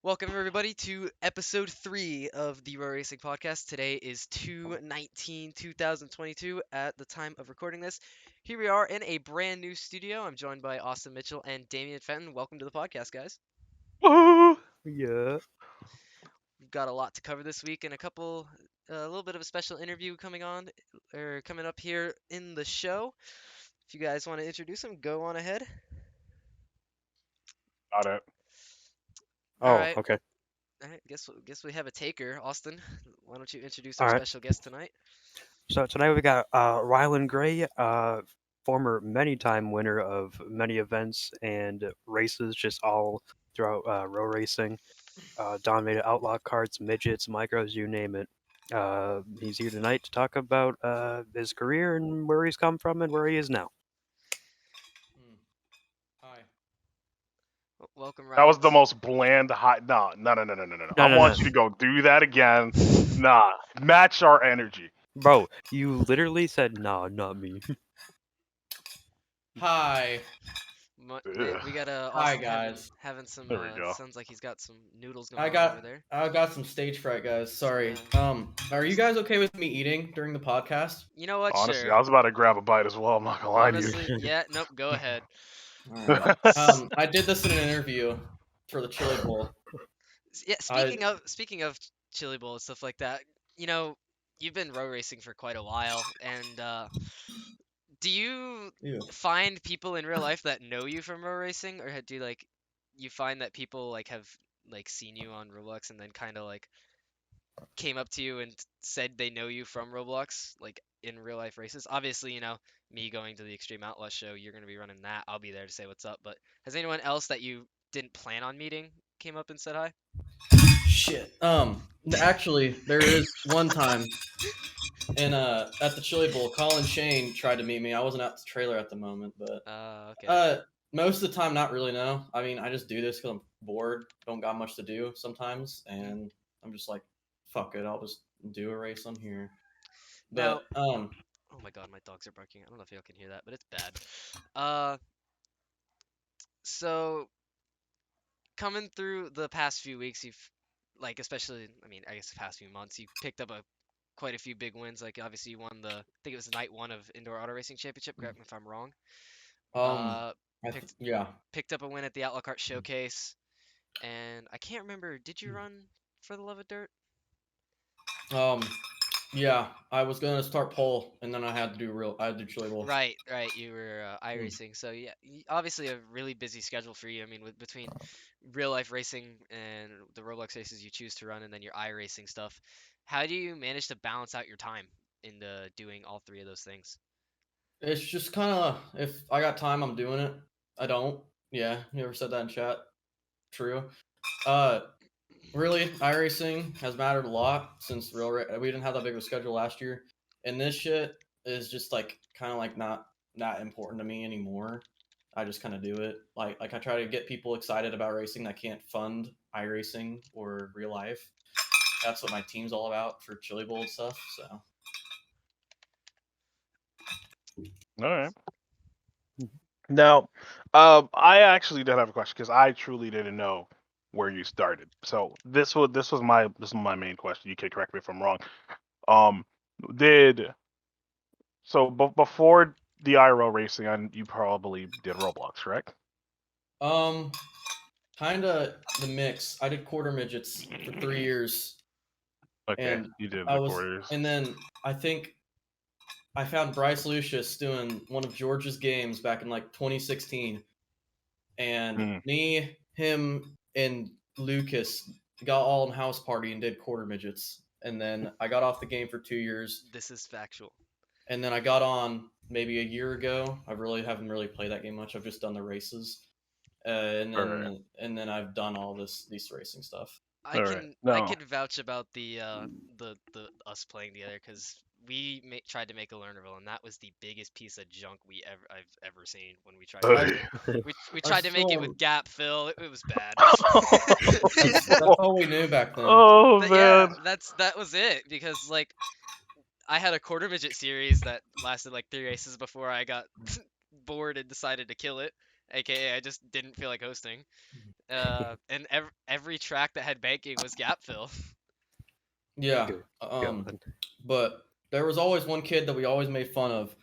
Welcome everybody to episode 3 of the Row Racing Podcast. Today is 2/19/2022 at the time of recording this. Here we are in a brand new studio. I'm joined by Austin Mitchell and Damian Fenton. Welcome to the podcast, guys. Woohoo! Yeah. We've got a lot to cover this week and a little bit of a special interview coming up here in the show. If you guys want to introduce them, go on ahead. Got it. All Oh, right. okay. All right. Guess we have a taker. Austin, why don't you introduce our All right. special guest tonight? So tonight we got Rylan Gray, former many-time winner of many events and races, just all throughout row racing. Dominated outlaw carts, midgets, micros, you name it. He's here tonight to talk about his career and where he's come from and where he is now. Hmm. Hi. Welcome, That was Rylan. the most bland hot. No, no, no, no, no, no, no. No, I no, want no. you to go do that again. Nah, match our energy. Bro, you literally said, nah, not me. Hi. We got Hi, Austin guys. having some There we go. sounds like he's got some noodles going I on got over there. I got some stage fright, guys. Sorry. Yeah. Are you guys okay with me eating during the podcast? You know what? Honestly, Sure. I was about to grab a bite as well. I'm not gonna lie to you. Honestly, yeah, nope, go ahead. Alright. I did this in an interview for the Chili Bowl. Yeah, I speaking of Chili Bowl and stuff like that, you know, you've been row racing for quite a while, and do you Ew. find people in real life that know you from row racing, or do you find that people like have like seen you on Roblox and then kind of like came up to you and said they know you from Roblox, like in real life races? Obviously, me going to the Extreme Outlaw show, you're gonna be running that. I'll be there to say what's up. But has anyone else that you didn't plan on meeting came up and said hi? Shit. Actually, there is one time in at the Chili Bowl, Colin Shane tried to meet me. I wasn't at the trailer at the moment, but Okay. most of the time, not really. No, I mean, I just do this because I'm bored. Don't got much to do sometimes, and I'm just like, fuck it, I'll just do a race on here. Now, But oh my God, my dogs are barking. I don't know if y'all can hear that, but it's bad. Uh, so coming through the past few weeks, you've like especially, I mean, I guess the past few months, you picked up a quite a few big wins. Like obviously you won I think it was night one of Indoor Auto Racing Championship. Correct me if I'm wrong. um, Uh, picked yeah, picked up a win at the Outlaw Kart Showcase, and I can't remember. Did you run for the Love of Dirt? um, yeah, I was gonna start pole, and then I had to do Chili Bowl. Right, right. You were Mm. iRacing, so yeah, obviously a really busy schedule for you. I mean, between real life racing and the Roblox races you choose to run, and then your iRacing stuff, how do you manage to balance out your time into doing all three of those things? It's just kind of if I got time, I'm doing it. I don't. Yeah, you ever said that in chat? True. Uh, Really, iRacing has mattered a lot since we didn't have that big of a schedule last year, and this shit is just like kind of like not important to me anymore. I just kind of do it. Like I try to get people excited about racing that can't fund iRacing or real life. That's what my team's all about for Chili Bowl and stuff. So All right. Now, I actually did have a question because I truly didn't know where you started. So this was my main question. You can correct me if I'm wrong. Um, did before the IRL racing, and you probably did Roblox, correct? um, kind of the mix. I did quarter midgets for 3 years, Okay, and you did I the was, quarters. and then I think I found Bryce Lucius doing one of George's games back in like 2016, and Mm. me, him, and Lucas got all in house party and did quarter midgets. And then I got off the game for 2 years, This is factual. and then I got on maybe a year ago. I really haven't really played that game much. I've just done the races, All right. and then I've done all this racing stuff. I All right. can I No. can vouch about the us playing together because tried to make a learnerville and that was the biggest piece of junk I've ever seen when we tried to I make it. We I tried to make it still with gap fill. It was bad. that's all we knew back then. Oh But yeah, man. that was it because like I had a quarter midget series that lasted like 3 races before I got bored and decided to kill it. aka I just didn't feel like hosting. And every track that had banking was gap fill. Yeah. Good God. But there was always one kid that we always made fun of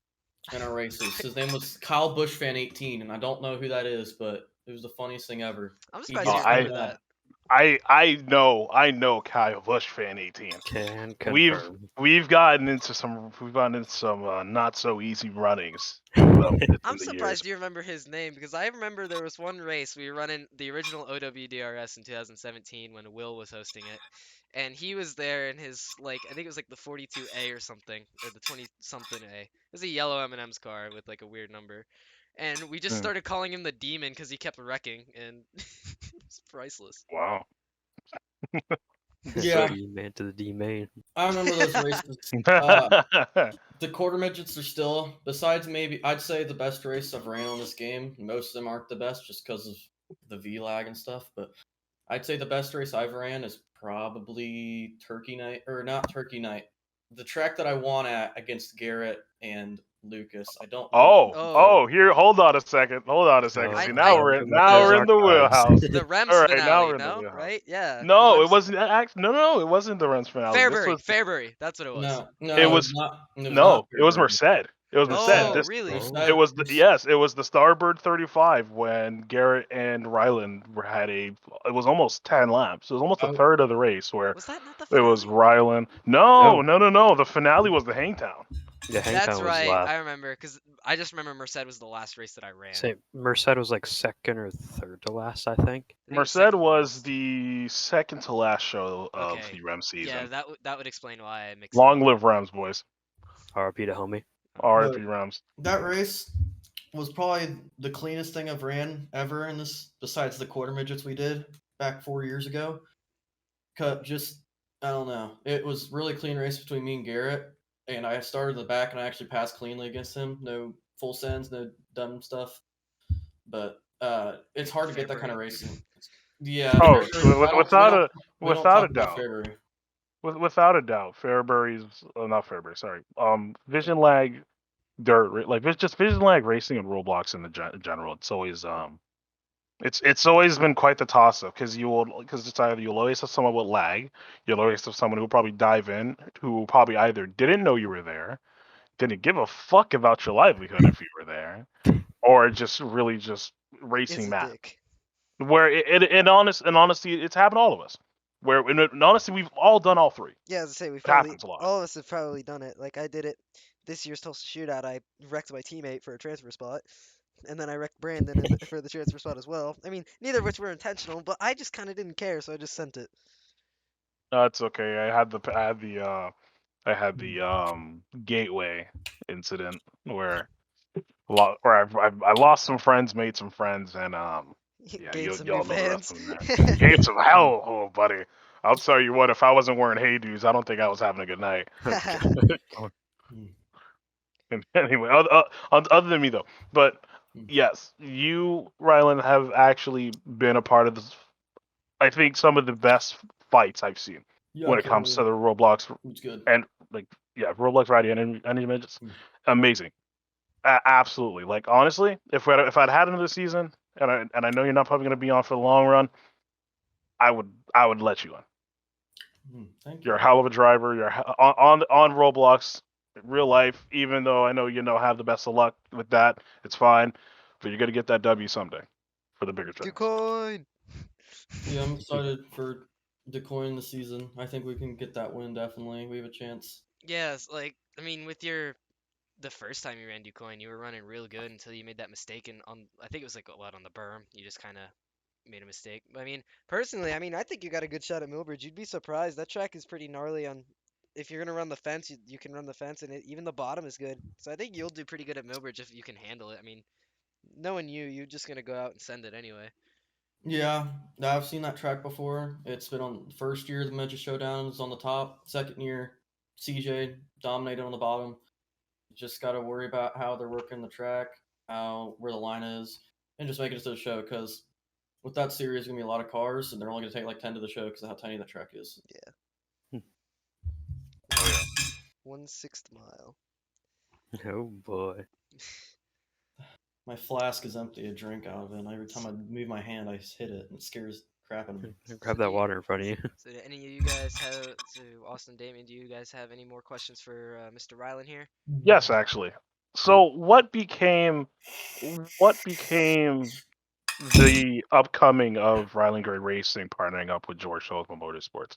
in our races. His name was Kyle Bushfan18, and I don't know who that is, but it was the funniest thing ever. I'm He surprised gets you I- remember mad. that. I know Kyle Busch fan 18. Can We've confirm. we've gotten into some not so easy runnings I'm in the years. surprised you remember his name because I remember there was one race we were running the original OWDRS in 2017 when Will was hosting it, and he was there in his like I think it was like the 42A or something or the 20 something A. It was a yellow M&M's car with like a weird number, and we just Hmm. started calling him the Demon because he kept wrecking, and it's priceless. Wow. Yeah. So D-man to the D-main. I remember those races. The quarter midgets are still, besides maybe, I'd say the best race I've ran on this game. Most of them aren't the best just because of the V lag and stuff, but I'd say the best race I've ran is probably Turkey Night, or not Turkey Night. The track that I won at against Garrett and Lucas. I don't know. Oh. Here, hold on a second. I- See, I- now we're in the wheelhouse. The Rems All right, now finale, we're in the no? wheelhouse. Right? Yeah. No, Rems- it wasn't. No, it wasn't the Rems finale. This was Fairbury. That's what it was. No, It was- not. It was no, not it was Fairbury. Merced. It was Merced. Oh, This, really? Merced- it was the, Merced- yes, it was the Starbird 35 when Garrett and Ryland had it was almost 10 laps. It was almost a Oh. third of the race where Was that not the it finale? was Ryland. No. No. The finale was the Hangtown. Yeah, That's Hangtown was right. last. I remember because I just remember Merced was the last race that I ran. Say Merced was like second or third to last, I think. I think it was Merced second to was last. the second to last show of Okay. the Rem season. Yeah, that would explain why I mixed. Long it up. live Rems, boys. RP to homie. RIP Rems. That race was probably the cleanest thing I've ran ever in this, besides the quarter midgets we did back 4 years ago. Just, I don't know. It was really clean race between me and Garrett, and I started in the back and I actually passed cleanly against him. No full sends, no dumb stuff. But it's hard to get that kind of racing. Yeah. Oh, Fairbury- I don't- without we don't without talk a about doubt. Fairbury. Without a doubt, Fairbury's not Fairbury. Sorry, Vision Lag, like just Vision Lag racing and Roblox in the general. It's always it's always been quite the toss up because it's either you'll always have someone with lag, you'll always have someone who will probably dive in who probably either didn't know you were there, didn't give a fuck about your livelihood if you were there, or just really just racing It's a mad. dick. Where in honesty, it's happened to all of us. Where in honesty, we've all done all three. Yeah, as I say, we've It probably happens a lot. all of us have probably done it. Like I did it this year's Tulsa Shootout. I wrecked my teammate for a transfer spot, and then I wrecked Brandon for the transfer spot as well. I mean, neither of which were intentional, but I just kind of didn't care, so I just sent it. No, it's okay. I had the gateway incident where I lost some friends, made some friends, and yeah, Gained some y'all new know the rest fans. of them there. Gained some hell, oh buddy. I'll tell you what, if I wasn't wearing Hey Dudes, I don't think I was having a good night. And anyway, other than me though, but yes, you, Rylan, have actually been a part of this. I think some of the best fights I've seen Yeah, when it comes to the Roblox It's good. and Roblox Rowdy Energy Midgets. Amazing, absolutely. Like honestly, if I'd had another season, and I know you're not probably going to be on for the long run, I would let you on. Thank you. You're a hell of a driver. You're on Roblox, real life. Even though I know have the best of luck with that, it's fine. But you're gonna get that W someday for the bigger tracks. Ducoin. Yeah, I'm excited for Decoin this season. I think we can get that win definitely. We have a chance. Yes, like I mean, with the first time you ran Ducoin, you were running real good until you made that mistake on I think it was like on the berm. You just kind of made a mistake. I mean, Personally, I mean, I think you got a good shot at Millbridge. You'd be surprised. That track is pretty gnarly on. If you're gonna run the fence, you can run the fence, and even the bottom is good. So I think you'll do pretty good at Millbridge if you can handle it. I mean, knowing you, you're just gonna go out and send it anyway. Yeah, I've seen that track before. It's been on the first year of the Midget Showdown. It was on the top. Second year, CJ dominated on the bottom. Just got to worry about how they're working the track, where the line is, and just make it to the show. Because with that series, gonna be a lot of cars, and they're only gonna take like 10 to the show because of how tiny that track is. 1/6 mile. Oh boy. My flask is empty. A drink out of it. And every time I move my hand, I hit it, and it scares crap out of me. Grab So that do you- water in front of you. So do any of you guys have, so Austin, Damien, do you guys have any more questions for Mr. Rylan here? Yes, actually. So what became the upcoming of Ryland Gray Racing partnering up with George Holcomb Motorsports?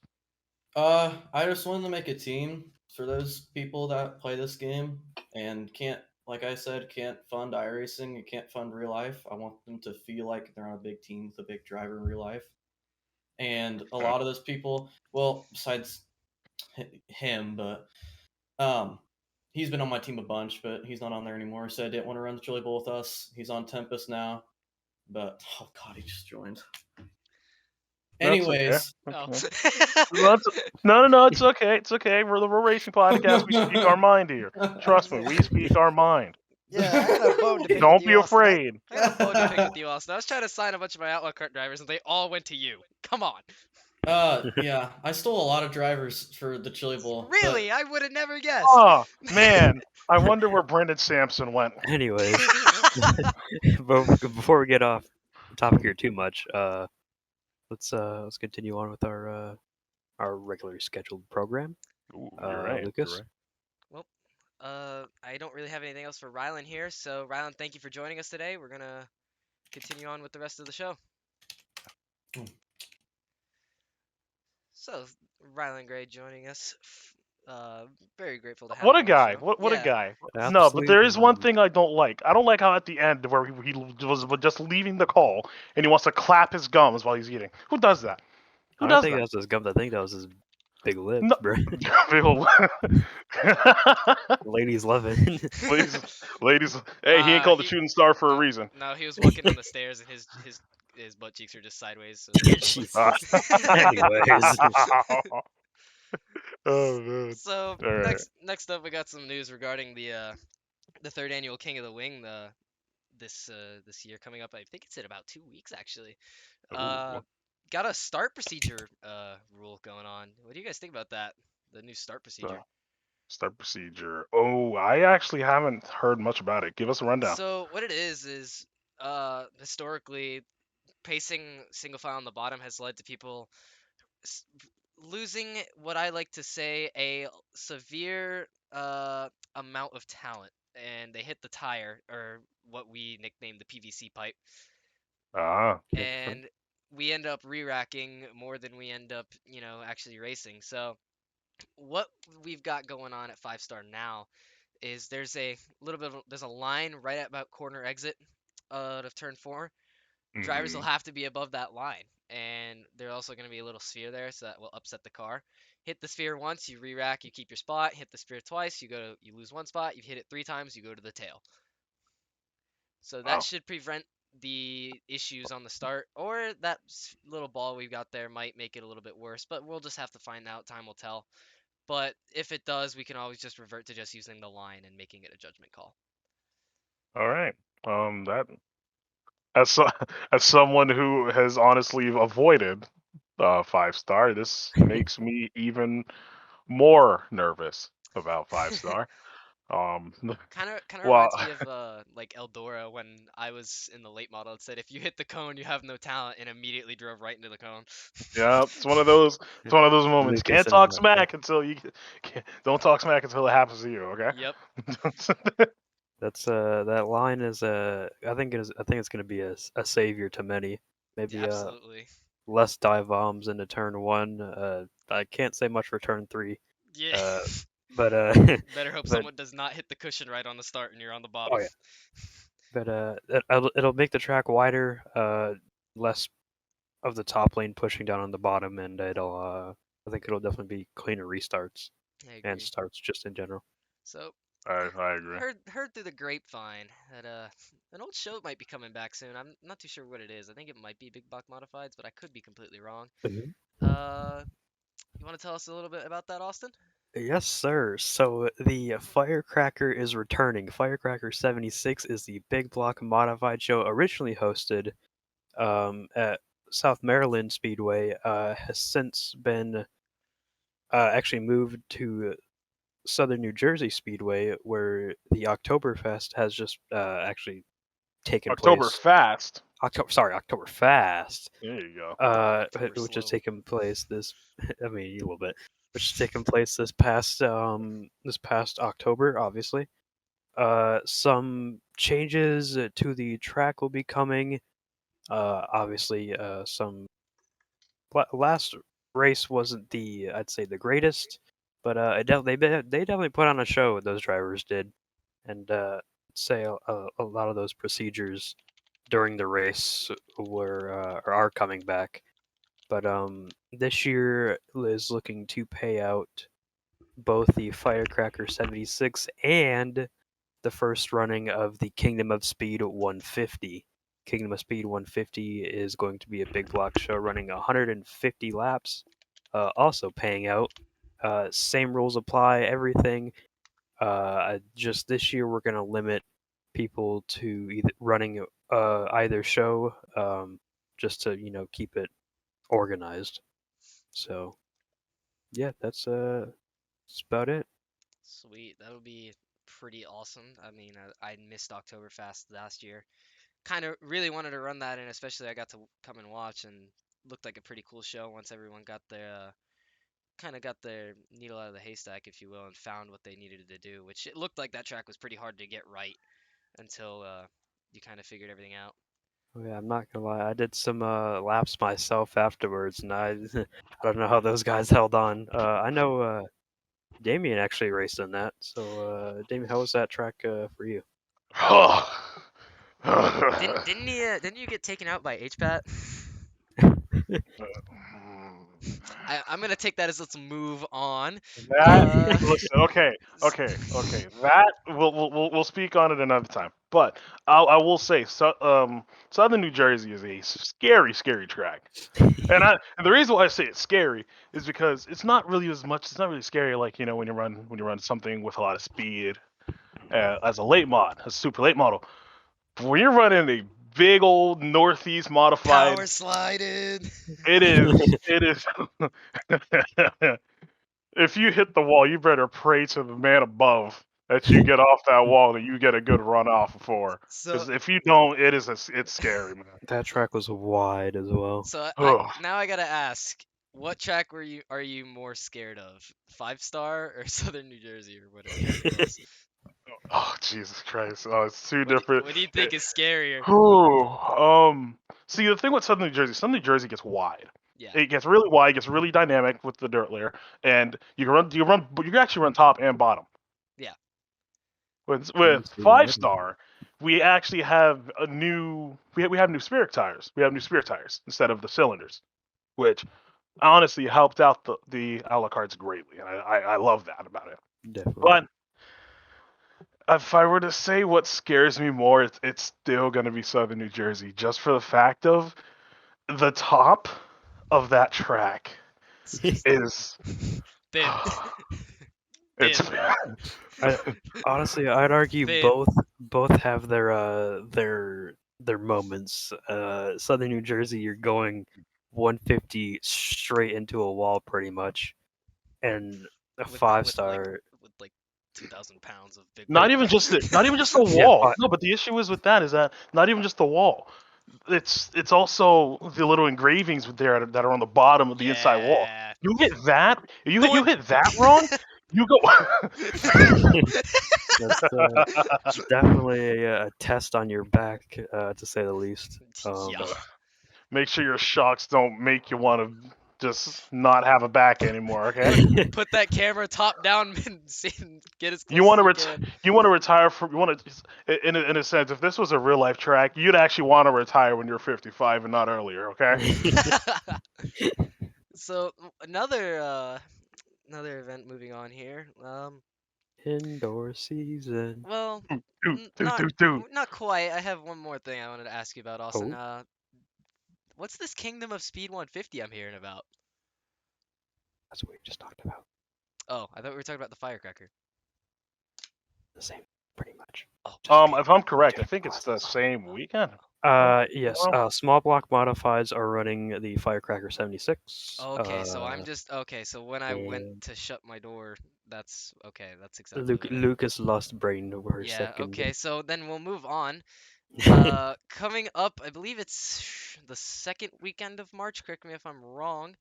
I just wanted to make a team for those people that play this game and can't, like I said, can't fund iRacing and can't fund real life. I want them to feel like they're on a big team with a big driver in real life. And a lot of those people, well, besides him, but he's been on my team a bunch, but he's not on there anymore. So I didn't want to run the Chili Bowl with us. He's on Tempest now, but oh god, he just joined. That's okay. Anyways, Oh. No, it's okay. It's okay. We're the Racing Podcast. We speak our mind here. Trust me, we speak our mind. Yeah, I got a bone to pick Don't with be you, Austin. afraid. I got a bone to pick with you, Austin. I was trying to sign a bunch of my Outlaw Kart drivers, and they all went to you. Come on. yeah, I stole a lot of drivers for the Chili Bowl. but- Really? I would have never guessed. Oh man, I wonder where Brendan Sampson went. Anyways, before we get off the topic here too much, let's continue on with our regularly scheduled program. Ooh, you're right. Lucas? I don't really have anything else for Rylan here, so Rylan, thank you for joining us today. We're gonna continue on with the rest of the show. So, Rylan Gray joining us. Very grateful to have What him a on the guy! show. What Yeah. a guy! No, but there is Absolutely. one thing I don't like. I don't like how at the end where he was just leaving the call and he wants to clap his gums while he's eating. Who does that? Who I don't does think that? that was his gums. I think that was his big lips, No. bro. Ladies love it. ladies. Hey, he ain't called the shooting star for a reason. No, he was walking down the stairs, and his butt cheeks are just sideways. So Jesus. Anyways. Oh man. So All right. next up, we got some news regarding the third annual King of the Wing this year coming up. I think it's in about 2 weeks actually. Ooh. Got a start procedure rule going on. What do you guys think about that? The new start procedure. Start procedure. Oh, I actually haven't heard much about it. Give us a rundown. So what it is historically pacing single file on the bottom has led to people losing what I like to say a severe amount of talent, and they hit the tire, or what we nicknamed the PVC pipe, Ah. and we end up re-racking more than we end up, actually racing. So what we've got going on at 5-star now is there's a line right at about corner exit of turn 4. Drivers will have to be above that line, and there's also going to be a little sphere there, so that will upset the car. Hit the sphere once, you re-rack, you keep your spot. Hit the sphere twice, you lose one spot. You hit it 3 times, you go to the tail. So that should prevent the issues on the start, or that little ball we've got there might make it a little bit worse, but we'll just have to find out. Time will tell. But if it does, we can always just revert to just using the line and making it a judgment call. All right. That as someone who has honestly avoided 5-star, this makes me even more nervous about 5-star. Kind of Well- reminds me of like Eldora when I was in the late model. It said if you hit the cone, you have no talent, and immediately drove right into the cone. Yeah, it's one of those. It's one of those moments. Lucas Can't and talk that, smack until you. Don't talk smack until it happens to you. Okay. Yep. That's that line is I think it's gonna be a savior to many. Maybe Absolutely. less dive bombs into turn 1. I can't say much for turn 3. Yeah. But Better hope but- someone does not hit the cushion right on the start and you're on the bottom. yeah. but it'll make the track wider, less of the top lane pushing down on the bottom, and I think it'll definitely be cleaner restarts I agree. and starts just in general. So I agree. heard through the grapevine that an old show might be coming back soon. I'm not too sure what it is. I think it might be Big Buck Modifieds, but I could be completely wrong. Mhm. You want to tell us a little bit about that, Austin? Yes, sir. So the Firecracker is returning. Firecracker 76 is the big block modified show originally hosted at South Maryland Speedway. Has since been actually moved to Southern New Jersey Speedway, where the Oktoberfest has just actually taking place. Oktoberfest. Oktoberfest. There you go. October which is slow. taking place this. I mean, a little bit. Which is taking place this past October, obviously. Some changes to the track will be coming. Obviously, some last race wasn't I'd say the greatest, but they definitely put on a show. Those drivers did, and say a lot of those procedures during the race were or are coming back. But this year is looking to pay out both the Firecracker 76 and the first running of the Kingdom of Speed 150. Kingdom of Speed 150 is going to be a big block show running 150 laps, also paying out. Same rules apply, everything. Just this year, we're going to limit people to either running either show, just to keep it organized. So yeah, that's about it. Sweet, that would be pretty awesome. I mean, I missed Oktoberfest last year. Kind of really wanted to run that, and especially I got to come and watch, and looked like a pretty cool show once everyone got their kind of got their needle out of the haystack, if you will, and found what they needed to do. Which it looked like that track was pretty hard to get right until you kind of figured everything out. Oh, yeah, I'm not gonna lie. I did some laps myself afterwards, and I I don't know how those guys held on. I know Damien actually raced in that. So Damien, how was that track for you? Didn't you get taken out by HPAT? I'm gonna take that as let's move on. That listen, okay. That we'll speak on it another time. But I will say, Southern New Jersey is a scary track, and the reason why I say it's scary is because it's not really as much. It's not really scary like when you run something with a lot of speed as a late mod, a super late model. But when you're running a big old Northeast modified, Power slided. it is. If you hit the wall, you better pray to the man above that you get off that wall and you get a good run off before. So Because if you don't, it's scary, man. That track was wide as well. now I gotta ask, what track are you more scared of? 5-star or Southern New Jersey or whatever it was? Oh, Jesus Christ! Oh, it's two different. What do you think is scarier? See, the thing with Southern New Jersey gets wide. Yeah. It gets really wide, gets really dynamic with the dirt layer, and you can actually run top and bottom. Yeah. With see 5-star, we actually have we have new Spirit tires. We have new Spirit tires instead of the cylinders, which honestly helped out the a la cartes greatly, and I love that about it. Definitely. But if I were to say what scares me more, it's still going to be Southern New Jersey, just for the fact of the top of that track is Thin. it's Honestly, I'd argue Thin. both have their moments. Southern New Jersey, you're going 150 straight into a wall pretty much, and a With 5-star. with like 2,000 pounds of big. not even just the Yeah, wall. No, but the issue is with that is that not even just the wall. It's also the little engravings there that are on the bottom of the inside wall. Yeah. You hit that, you hit that wrong, you go. That's definitely a test on your back, to say the least. Yeah. Make sure your shocks don't make you want to just not have a back anymore. Okay. Put that camera top down and get as close You want as to you can. you want to retire from you want to in a sense. If this was a real life track, you'd actually want to retire when you're 55 and not earlier. Okay. So another event moving on here. Indoor season. Well, Dude. not quite. I have one more thing I wanted to ask you about, Austin. Oh. What's this Kingdom of Speed 150 I'm hearing about? That's what we just talked about. Oh, I thought we were talking about the Firecracker. The same, pretty much. Oh, If I'm correct, I think it's the same weekend. Yes. Small block modifieds are running the Firecracker 76. okay. So I'm just okay. So when I and went to shut my door, that's okay. That's exactly. what I- Lucas lost brain over a Yeah. second. Okay. So then we'll move on. Coming up, I believe it's the second weekend of March. Correct me if I'm wrong.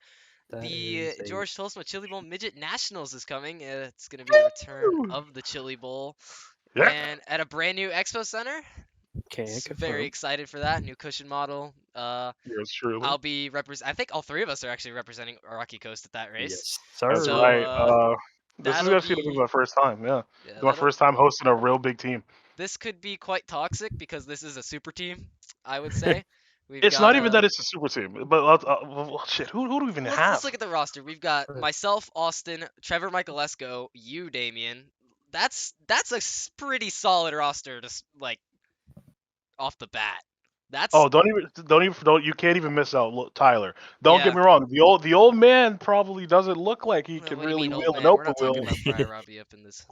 That The is a George Tolsma Chili Bowl Midget Nationals is coming. It's going to be the return Woo! of the Chili Bowl, Yeah. and at a brand new Expo Center. can't Very confirm. excited for that new cushion model. Yours truly. I'll be I think all three of us are actually representing Rocky Coast at that race. Yes, That's sir. So right. This is that'll actually gonna be be my first time. Yeah, yeah, my first time hosting a real big team. this could be quite toxic because this is a super team, I would say. We've It's got not even that it's a super team, but well, shit, who do we even let's have? look at the roster. We've got Right. myself, Austin, Trevor Michaelesco, you, Damien. That's a pretty solid roster, just like off the bat. That's Oh, don't you can't even miss out Tyler. Don't get yeah. me wrong. The old man probably doesn't look like he can What do you really mean, old wheel an man? We're open not talking wheel. about Briar Robbie up in this.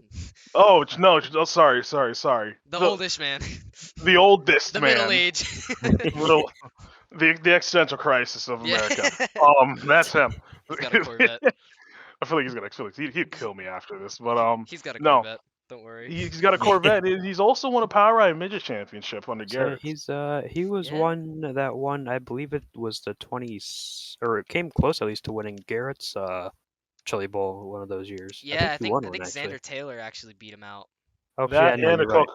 Oh no, oh, sorry. The oldish man. The oldest The man, middle age. little the existential crisis of Yeah. America. That's him. He's got a Corvette. I feel like he'd kill me after this, but He's got a no, Corvette. Don't worry. he's got a Corvette. He's also won a Power Ride Midget Championship under So Garrett. he was Yeah. one that won. I believe it was the 20 or it came close at least to winning Garrett's Chili Bowl one of those years. Yeah, I think he won I one think actually. Xander Taylor actually beat him out. Oh yeah, That no, and you're right.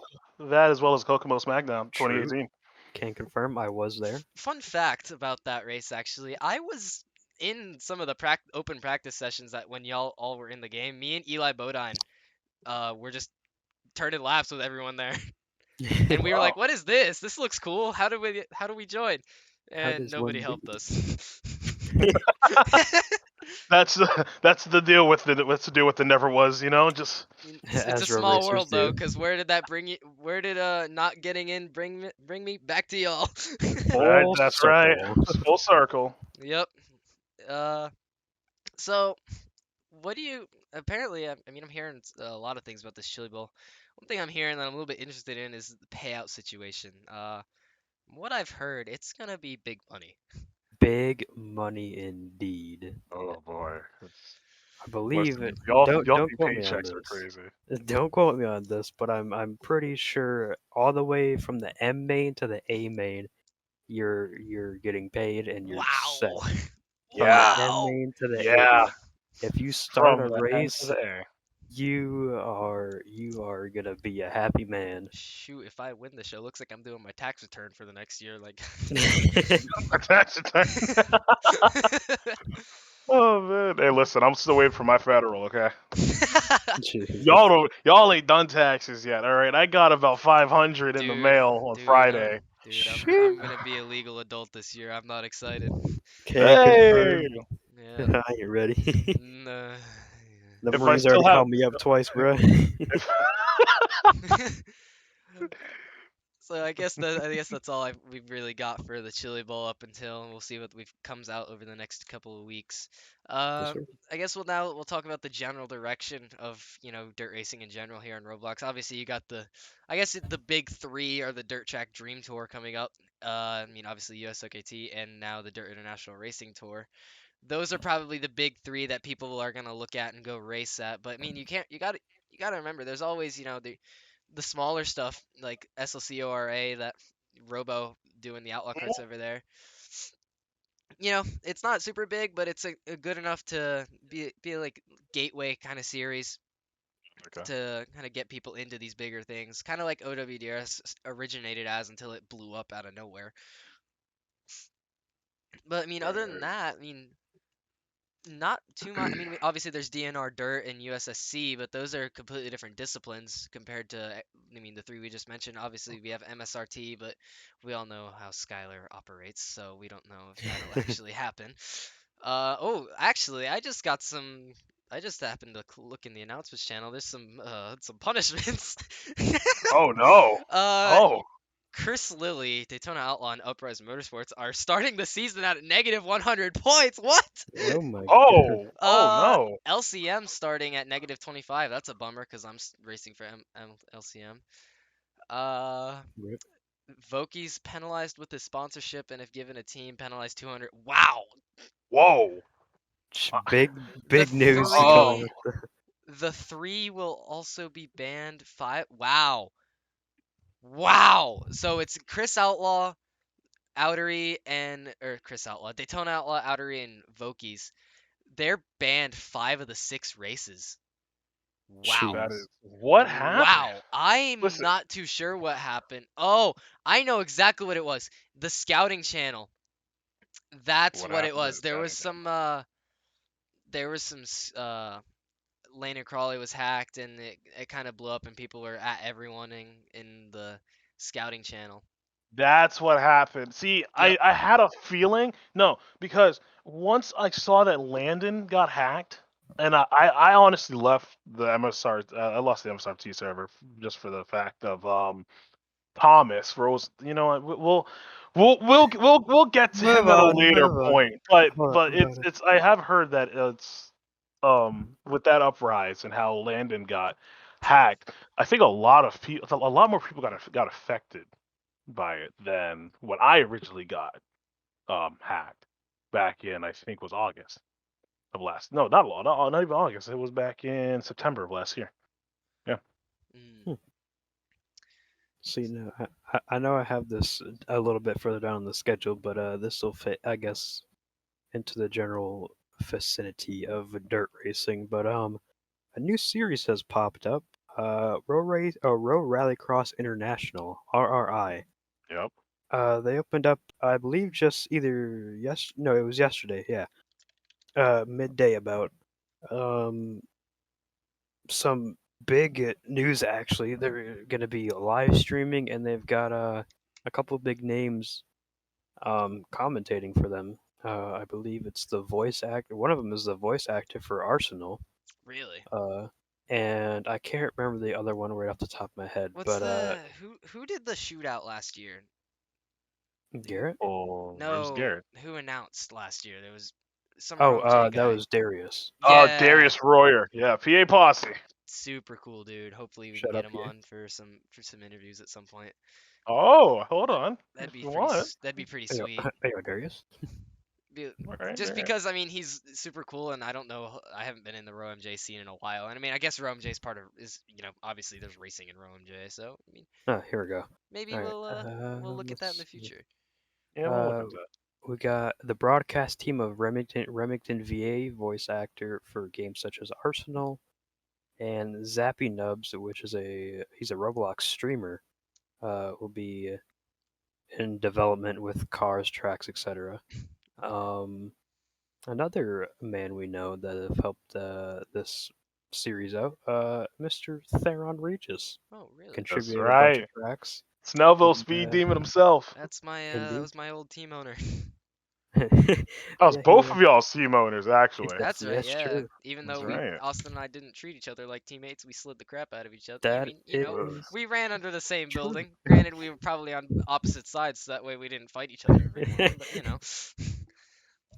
that as well as Kokomo SmackDown True. 2018. Can confirm I was there. Fun fact about that race, actually, I was in some of the open practice sessions that when y'all all were in the game. Me and Eli Bodine, were just turning laps with everyone there, and we were like, "What is this? This looks cool. How do we join?" And does nobody one helped beat? us. That's the deal with the never was, just It's a As road small racers world though, do. because where did that bring you? Where did not getting in bring me back to y'all? Full that's right. circle. Full circle. Yep. Uh, so what do you? Apparently, I mean, I'm hearing a lot of things about this Chili Bowl. One thing I'm hearing that I'm a little bit interested in is the payout situation. What I've heard, it's gonna be big money. Big money indeed. Oh boy. I believe Listen, it. y'all Don't think quote me on paychecks are this. crazy. Don't quote me on this, but I'm pretty sure all the way from the M main to the A main, you're getting paid and you're set. Wow. From Yeah. the M Wow. main to the Yeah. A, if you start From a the N race, to the A. you are gonna be a happy man. Shoot, if I win the show, looks like I'm doing my tax return for the next year. Like, That's Oh man. Hey, listen, I'm still waiting for my federal. Okay. Jesus. Y'all ain't done taxes yet. All right. I got about 500 in the mail on Friday. I'm gonna be a legal adult this year. I'm not excited. Can't confirm. Yeah. I ain't ready. Nah, The If I Marines still already have- called me up twice, bro. yeah. So I guess that's all we've really got for the Chili Bowl up until, and we'll see what comes out over the next couple of weeks. sir. I guess we'll talk about the general direction of dirt racing in general here on Roblox. Obviously, you got the big three are the Dirt Track Dream Tour coming up. I mean, obviously USOKT and now the Dirt International Racing Tour. Those are probably the big three that people are gonna look at and go race at. But I mean, you gotta remember, there's always the smaller stuff like SLCORA that Robo doing the outlaw carts over there. It's not super big, but it's a good enough to be like gateway kind of series Okay. to kind of get people into these bigger things, kind of like OWDRS originated as until it blew up out of nowhere. But I mean, other than that, I mean, not too much. I mean, obviously there's DNR Dirt and USSC, but those are completely different disciplines compared to, I mean, the three we just mentioned. Obviously we have MSRT, but we all know how Skylar operates, so we don't know if that'll actually happen. Oh, actually, I just happened to look in the announcements channel. There's some punishments. Oh no. Oh. Chris Lilly, Daytona Outlaw, and Uprise Motorsports are starting the season at negative 100 points. What? Oh my god. Oh. Oh no. LCM starting at negative 25. That's a bummer because I'm racing for LCM. Rip. Voki's penalized with his sponsorship and if given a team, penalized 200. Wow. Whoa. Big The news. three- coming with The three will also be banned. 5. Wow. Wow. So it's Chris Outlaw, Daytona Outlaw, Outery, and Vokies. They're banned 5 of the 6 races. Wow. That Jeez. is what happened. Wow. I'm Listen, not too sure what happened. Oh, I know exactly what it was. The scouting channel. That's what what it happened to was. the There was scouting channel? Lane and Crawley was hacked and it kind of blew up and people were at everyone in the scouting channel. That's what happened. See, Yep. I had a feeling. No, because once I saw that Landon got hacked, and I honestly left the MSR. I lost the MSRT server just for the fact of Thomas Rose. You know what? We'll get to him Move at a on, later move on. point. But Hold but on, hold on. it's I have heard that it's with that uprise and how Landon got hacked. I think a lot more people got affected by it than what I originally got hacked back in I think was August of last. No, not even August. It was back in September of last year. Yeah. Mm. See, now I know I have this a little bit further down on the schedule, but this will fit, I guess, into the general vicinity of dirt racing. But a new series has popped up. Row Rallycross International (RRI). Yep. They opened up, I believe, just either no, it was yesterday. Yeah, midday about. Um, some big news actually. They're gonna be live streaming, and they've got a couple of big names commentating for them. I believe it's the voice actor. One of them is the voice actor for Arsenal. Really? Uh, and I can't remember the other one right off the top of my head. What's But who did the shootout last year? Garrett. Oh, where's No, Garrett? who announced last year? There was some Oh, ROMJ that guy. was Darius. Oh, Yeah, Darius Royer. Yeah, PA Posse. super cool dude. Hopefully we can Shut get up, him yeah. on for some interviews at some point. Oh, hold on. That'd If be you pretty want it. that'd be pretty There you sweet. go. There you go, Darius. Alright, Just alright. because I mean he's super cool and I don't know, I haven't been in the RoMJ scene in a while, and I mean I guess RoMJ's part of is, obviously there's racing in RoMJ, so I mean Here we go. maybe All right. we'll look at that in the Let's see. future. Yeah, we'll look Uh, into that. We got the broadcast team of Remington VA, voice actor for games such as Arsenal, and Zappy Nubs, which is he's a Roblox streamer, will be in development with cars, tracks, etc. Another man we know that have helped this series out, Mr. Theron Regis, Oh really? That's contributed a bunch right. of tracks. Snellville And, Speed Demon himself. That's my that indeed. was my old team owner. That was Yeah, both of y'all's team owners, actually. That's right, That's yeah. true. Even That's though right. Austin and I didn't treat each other like teammates, we slid the crap out of each other. I That mean, is we ran under the same true. building. Granted, we were probably on opposite sides, so that way we didn't fight each other every morning.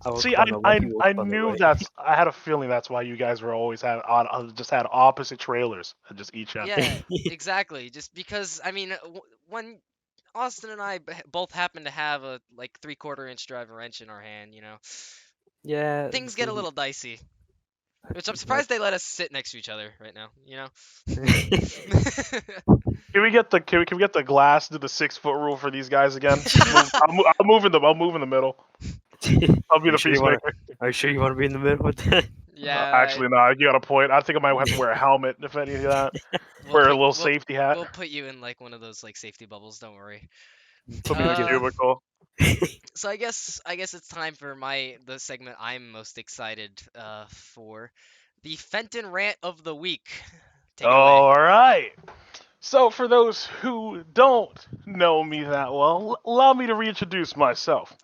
But I woke See, up on the left, you woke I up on the knew right. that's. I had a feeling that's why you guys were always just had opposite trailers, just each end. yeah, exactly. Just because I mean, when Austin and I both happen to have a like 3/4 inch driver wrench in our hand, Yeah, things get a see, little dicey. Which I'm my surprised they let us sit next to each other right now. Can we get the glass to the 6 foot rule for these guys again? I'll move in the middle. I'll be the peacemaker. Are you sure you want to be in the middle with that? Yeah. Actually, no, you got a point. I think I might have to wear a helmet if any of that. Wear a little safety hat. We'll put you in like one of those like safety bubbles. Don't worry. Put me in a cubicle. So I guess it's time for the segment I'm most excited for, the Fenton rant of the week. Take it away. All right. So for those who don't know me that well, allow me to reintroduce myself.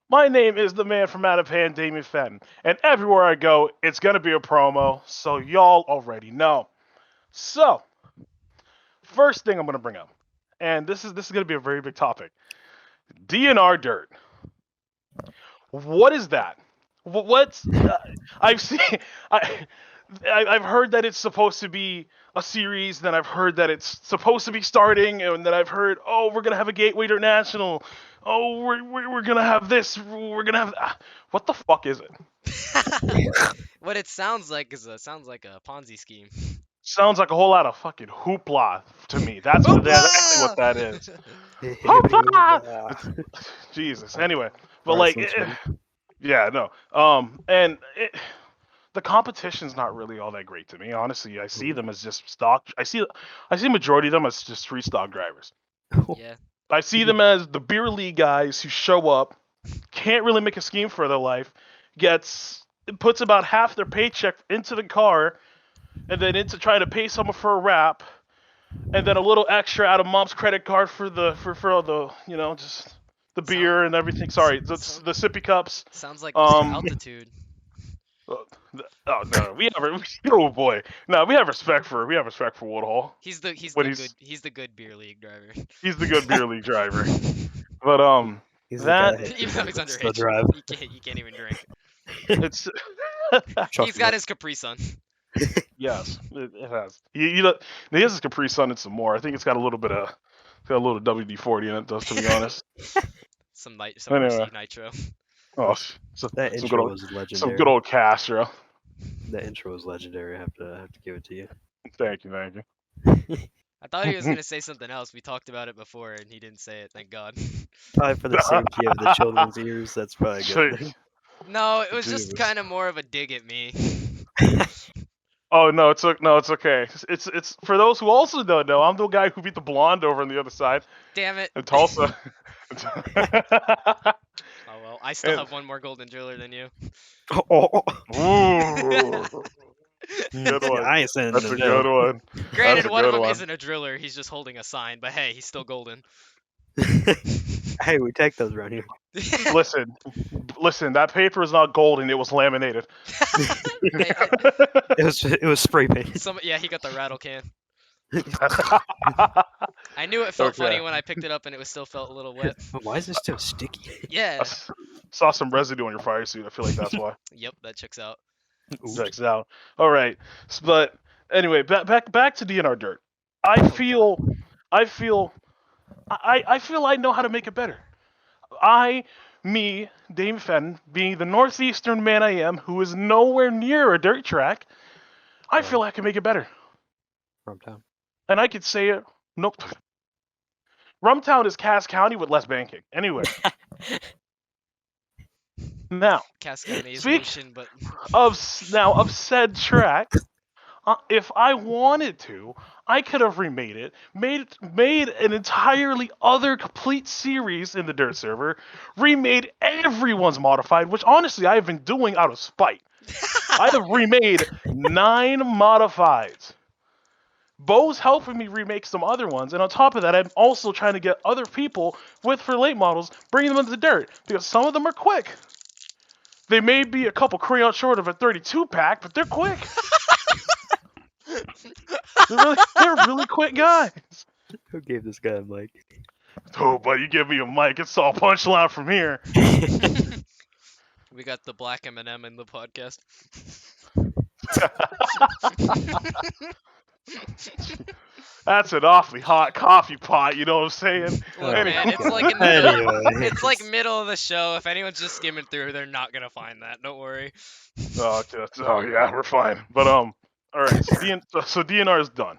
My name is the man from out of hand, Damien Fenton, and everywhere I go, it's gonna be a promo, so y'all already know. So, first thing I'm gonna bring up, and this is gonna be a very big topic. DNR dirt. What is that? What's I've seen I've heard that it's supposed to be a series, then I've heard that it's supposed to be starting, and then I've heard, oh, we're gonna have a Gateway International. Oh, we're gonna have this. We're gonna have. What the fuck is it? What it sounds like is sounds like a Ponzi scheme. sounds like a whole lot of fucking hoopla to me. That's exactly what that is. Hoopla! Jesus. Anyway, but Alright, like, Slim Shady. yeah, no. And the competition's not really all that great to me. Honestly, I see them as just stock. I see majority of them as just free stock drivers. Yeah. I see them as the beer league guys who show up, can't really make a scheme for their life, puts about half their paycheck into the car, and then into trying to pay someone for a wrap, and then a little extra out of mom's credit card for all the just the beer and everything. Sorry, the sippy cups. Sounds like Mr. Um, Altitude. Oh no, oh boy, no, we have respect for Woodhull. He's the When good beer league driver. he's the good beer league driver. But He's the that guy Even though he's that underage, drive. you can't even drink. it's He's got his Capri Sun. yes, it has. He has his Capri Sun and some more. I think it's got a little WD-40 in it, to be honest. Some Anyway. Mercy Nitro. Oh, That some intro was legendary. some good old Castro. That intro was legendary. I have to give it to you. Thank you. I thought he was gonna say something else. We talked about it before, and he didn't say it. Thank God. Probably for the safety of the children's ears. That's probably a good thing. No, it was just Jesus. kind of more of a dig at me. Oh no, it's okay. It's for those who also don't know. I'm the guy who beat the blonde over on the other side Damn it. in Tulsa. Oh well, I still have one more golden driller than you. Oh, Ooh, good one. I ain't saying That's a no. good one. Granted, a one of good them one. isn't a driller. He's just holding a sign. But hey, he's still golden. Hey, we take those around here. Listen. That paper is not golden. It was laminated. Hey, It was spray painted. yeah, he got the rattle can. I knew it felt funny Okay. when I picked it up and it was still felt a little wet. Why is this so sticky? Yeah. Saw some residue on your fire suit. I feel like that's why. Yep, that checks out. Checks out. All right, but anyway, back to DNR Dirt. I feel I know how to make it better. Me, Dame Fenton, being the northeastern man I am, who is nowhere near a dirt track, I feel I can make it better. Rumtown. And I could say it. Nope. Rumtown is Cass County with less banking. Anyway. Now, Cass County is Speak- ocean, but of said track, if I wanted to, I could have remade it, made an entirely other complete series in the Dirt server, remade everyone's modified, which honestly I have been doing out of spite. I have remade 9 modifieds. Bo's helping me remake some other ones, and on top of that, I'm also trying to get other people for late models, bringing them into Dirt, because some of them are quick. They may be a couple crayons short of a 32 pack, but they're quick. they're really quick guys. Who gave this guy a mic? Oh, but you give me a mic, it's all punchline from here. we got the black M&M in the podcast. That's an awfully hot coffee pot, you know what I'm saying? Look, Anyway. man, it's like in the middle. Anyway. It's like middle of the show. If anyone's just skimming through, they're not gonna find that. Don't worry. Oh yeah, we're fine. But all right. So DNR is done.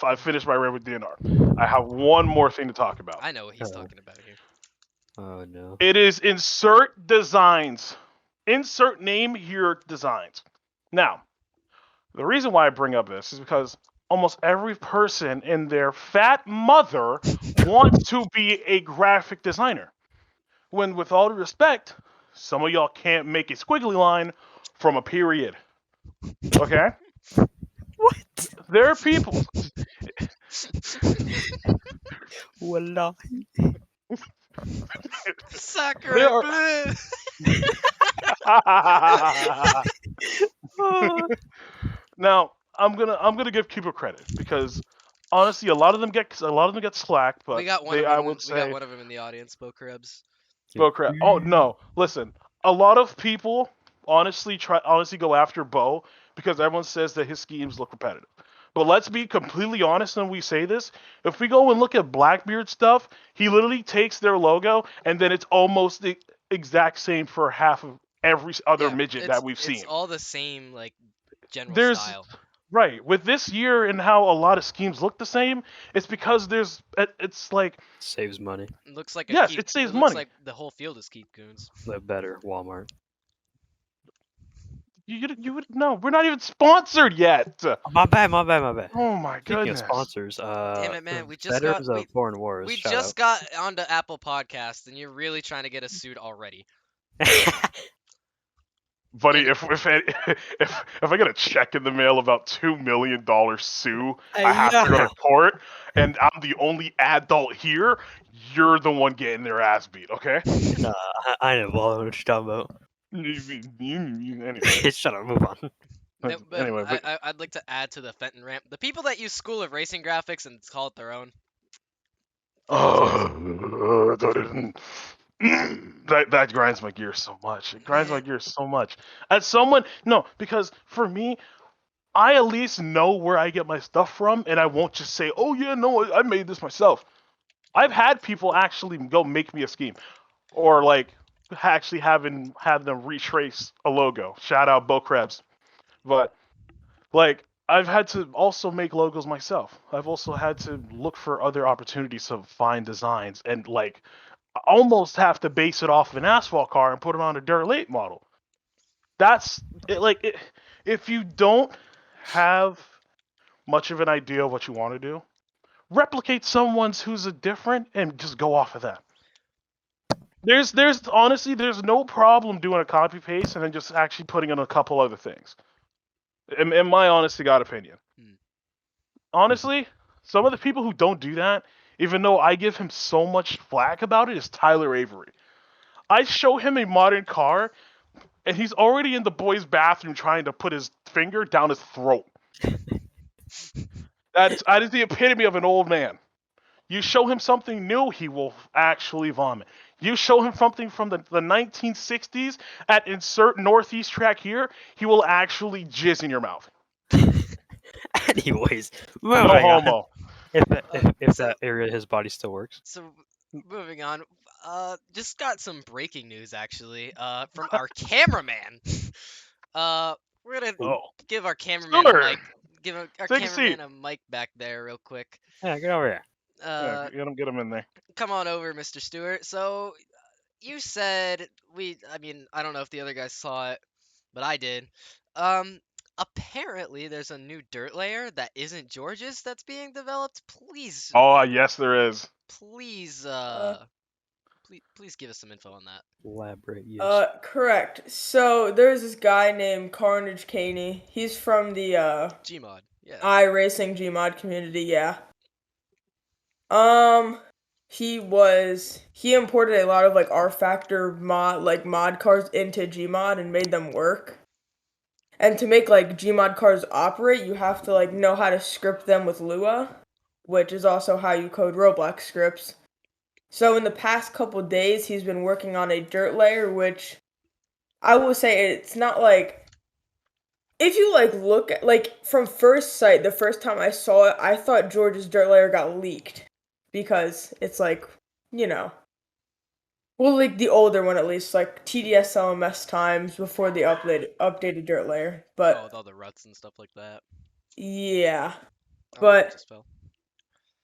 I finished my rant with DNR. I have one more thing to talk about. I know what he's Uh-oh. talking about here. Oh no. It is insert designs. Insert name here designs. Now, the reason why I bring up this is because almost every person and their fat mother wants to be a graphic designer. When, with all due respect, some of y'all can't make a squiggly line from a period. Okay? What? There are people. Wallah. Soccer There are- blue. Now, I'm gonna give people credit because honestly, a lot of them get slack, but We got one. they, Of I them, would we say, got one of them in the audience, Bo Krebs. Bo crap. Oh no, listen. A lot of people honestly go after Bo because everyone says that his schemes look repetitive. But let's be completely honest when we say this. If we go and look at Blackbeard stuff, he literally takes their logo and then it's almost the exact same for half of every other Yeah, midget it's- that we've seen. It's all the same, like general There's- style. Right. With this year and how a lot of schemes look the same, it's because it's like, Saves money. It looks like a yes, keep. it saves It looks money. like the whole field is keep goons. The better Walmart. You would no, we're not even sponsored yet. My bad. Oh my Speaking goodness. of sponsors, Damn it, man! We just got Veterans of Foreign Wars. we shout just got onto Apple Podcast, and you're really trying to get us sued already. out. Buddy, Anyway. if I get a check in the mail about $2 million sue, I have to go Yeah. to court, and I'm the only adult here. You're the one getting their ass beat, okay? Nah, I know what you're talking about. Anyway, Shut up. Move on. No, but anyway, but I'd like to add to the Fenton rant. The people that use School of Racing graphics and call it their own. that grinds my gears so much. It grinds my gears so much. As someone, no, because for me, I at least know where I get my stuff from, and I won't just say, "Oh yeah, no, I made this myself." I've had people actually go make me a scheme, or like actually have them retrace a logo. Shout out Bo Krebs, but like I've had to also make logos myself. I've also had to look for other opportunities to find designs and like almost have to base it off of an asphalt car and put it on a dirt late model. That's it, like it, if you don't have much of an idea of what you want to do, replicate someone's who's a different and just go off of that. There's honestly there's no problem doing a copy paste and then just actually putting in a couple other things. In my honest to God opinion. Honestly, some of the people who don't do that, even though I give him so much flack about it, is Tyler Avery. I show him a modern car, and he's already in the boys' bathroom trying to put his finger down his throat. That is the epitome of an old man. You show him something new, he will actually vomit. You show him something from the 1960s at insert northeast track here, he will actually jizz in your mouth. Anyways, No moving on. homo. If so- that area of his body still works. So moving on, just got some breaking news actually. From our cameraman. We're gonna Oh. give our cameraman a Sure. mic. Give our Take a cameraman seat. a mic back there real quick. Yeah, get over here. Yeah, get him in there. Come on over, Mr. Stewart. So you said I mean, I don't know if the other guys saw it, but I did. Apparently there's a new dirt layer that isn't George's that's being developed. Please, Oh, yes, there is. please, please give us some info on that. Elaborate, yes. Correct. So there's this guy named Carnage Caney. He's from the Gmod, yeah. iRacing Gmod community, yeah. He imported a lot of like R Factor mod cars into Gmod and made them work. And to make like Gmod cars operate, you have to like know how to script them with Lua, which is also how you code Roblox scripts. So in the past couple days, he's been working on a dirt layer, which I will say it's not like, if you like look at like from first sight, the first time I saw it, I thought George's dirt layer got leaked because it's like, you know, well, like the older one at least, like TDS LMS times before the updated dirt layer. But Oh, with all the ruts and stuff like that. yeah, Oh, But- just fell.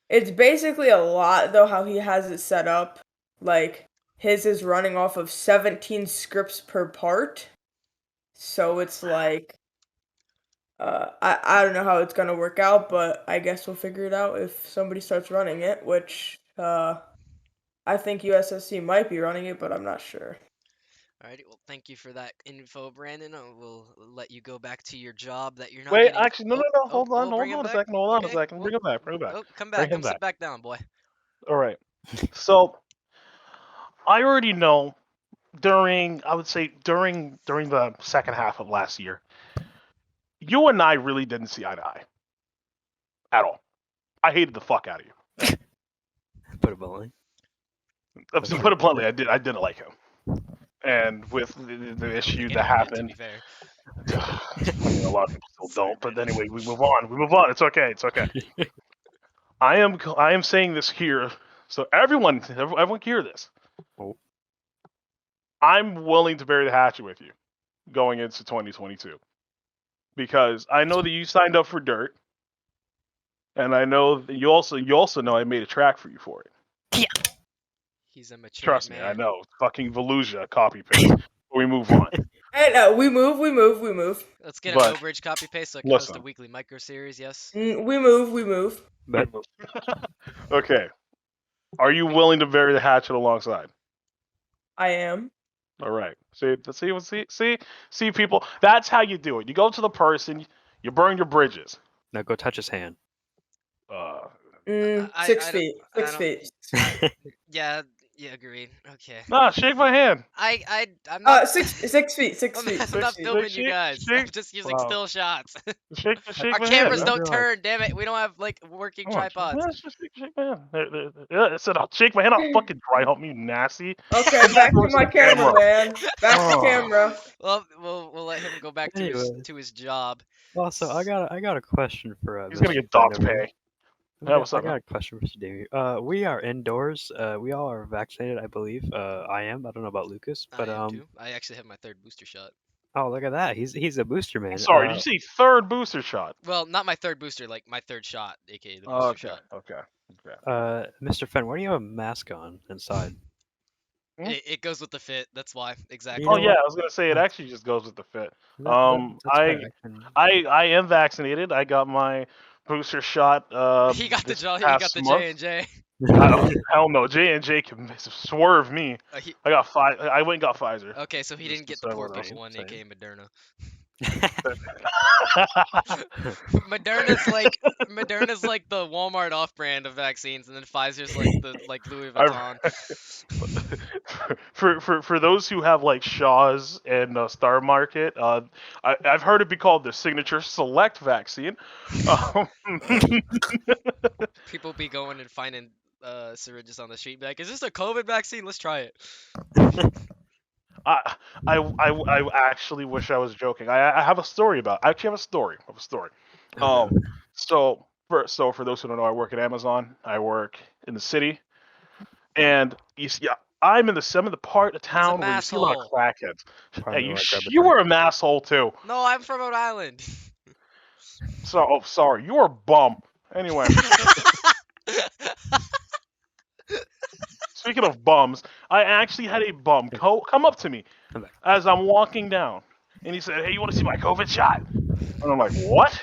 it's basically a lot though how he has it set up. Like his is running off of 17 scripts per part. So it's like I don't know how it's gonna work out, but I guess we'll figure it out if somebody starts running it, which I think USSC might be running it, but I'm not sure. Alrighty, well, thank you for that info, Brandon. We'll let you go back to your job that you're not Wait, getting. actually, no, hold on bring him a back? second, hold on a Okay, second. Bring well, him back, bring him back. Oh, come Bring back. him Come sit back. back down, boy. All right. So, I already know during the second half of last year, you and I really didn't see eye to eye at all. I hated the fuck out of you. Put it bluntly. To put it bluntly, I didn't like him. And with the issue that happened, To be fair. I mean, a lot of people still don't. But anyway, we move on. It's okay. I am saying this here, so everyone can hear this. Oh. I'm willing to bury the hatchet with you going into 2022. because I know that you signed up for dirt, and I know that you also know I made a track for you for it. He's a mature Trust me, man. I know. Fucking Volusia copy paste. We move on. And we move. Let's get a But- Millbridge copy paste so I can host a listen. weekly micro series. Yes. We move. But Okay. Are you willing to bury the hatchet alongside? I am. All right. See, people. That's how you do it. You go to the person. You burn your bridges. now go touch his hand. I 6 don't- feet. I 6 don't- feet. Yeah. Yeah. Agreed. Okay. Nah, shake my hand. I'm not. 6 feet. 6 I'm feet. not, 6 I'm not feet. filming you guys. I'm shake. just using Wow. still shots. Shake Our my cameras hand. don't Relax. turn. Damn it. We don't have like working Come on, tripods. yeah, just shake my hand. Yeah, I said I'll shake my hand. I'll fucking dry hump you, nasty. Okay, back to my camera, man. Back to Oh. camera. Well, we'll let him go back Anyways. to his job. Also, I got a question for He's gonna Mr. get docked Fenn over here. pay. Yeah, what's I up, got man? a question for Davey. We are indoors. We all are vaccinated, I believe. I am. I don't know about Lucas, but I am too. I actually have my third booster shot. oh, look at that. He's a booster man. Sorry, did you say third booster shot? Well, not my third booster, like my third shot, aka the Oh, booster okay, shot. okay. Mr. Fenn, why do you have a mask on inside? Hmm? It goes with the fit. That's why. Exactly. You Oh know yeah, what? I was gonna say it actually just goes with the fit. That's I fair. can- I am vaccinated. I got my booster shot. He got the this He got past the month. J and J. Hell no, J&J can swerve me. I got I went and got Pfizer. Okay, so he Just didn't get to the say poor what people one, Same. aka Moderna. Moderna's like the Walmart off-brand of vaccines, and then Pfizer's like the Louis Vuitton. for those who have like Shaw's and Star Market, I've heard it be called the Signature Select vaccine. People be going and finding syringes on the street, be like, "Is this a COVID vaccine? Let's try it." I actually wish I was joking. I have a story about. I actually have a story of a story. So for those who don't know, I work at Amazon. I work in the city, and you see, I'm in the part of town where you see a lot of crackheads. Probably Hey, where I grab a you drink. were a masshole too. No, I'm from Rhode Island. So sorry, you were a bum. Anyway, speaking of bums, I actually had a bum come up to me Come back. as I'm walking down, and he said, "Hey, you want to see my COVID shot?" And I'm like, "What?"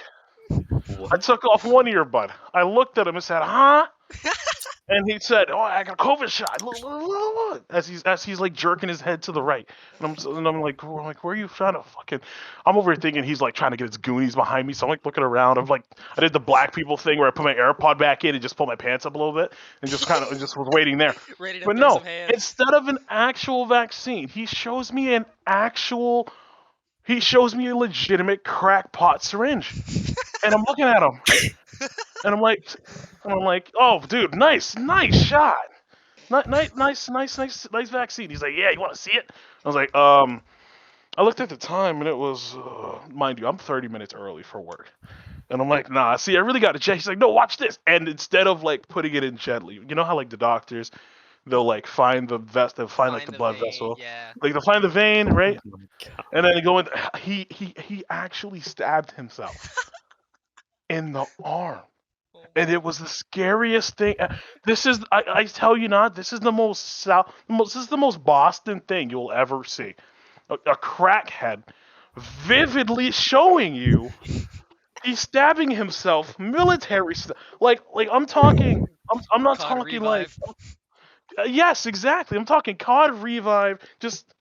I took off one earbud. I looked at him and said, "Huh?" And he said, "Oh, I got a COVID shot." Look. As he's like jerking his head to the right, and I'm like, where are you trying to fucking? I'm over here thinking he's like trying to get his goonies behind me. So I'm like looking around. I'm like, I did the black people thing where I put my AirPod back in and just pulled my pants up a little bit and just kind of just was waiting there. Ready to But throw no, some hands. instead of an actual vaccine, he shows me a legitimate crackpot syringe, and I'm looking at him. And I'm like, oh, dude, nice shot, nice vaccine. He's like, yeah, you want to see it? I was like, I looked at the time and it was, mind you, I'm 30 minutes early for work, and I'm like, nah, see, I really got to check. He's like, no, watch this. And instead of like putting it in gently, you know how like the doctors, they'll like find the they'll find like the blood vein, vessel, Yeah. like they'll find the vein, right? Oh my God. And then go in. He actually stabbed himself in the arm. And it was the scariest thing. This is, I tell you not, this is the most Boston thing you'll ever see. A crackhead vividly showing you he's stabbing himself, military stuff. Like I'm talking, I'm not COD talking Revive. like, yes, exactly. I'm talking COD Revive, just,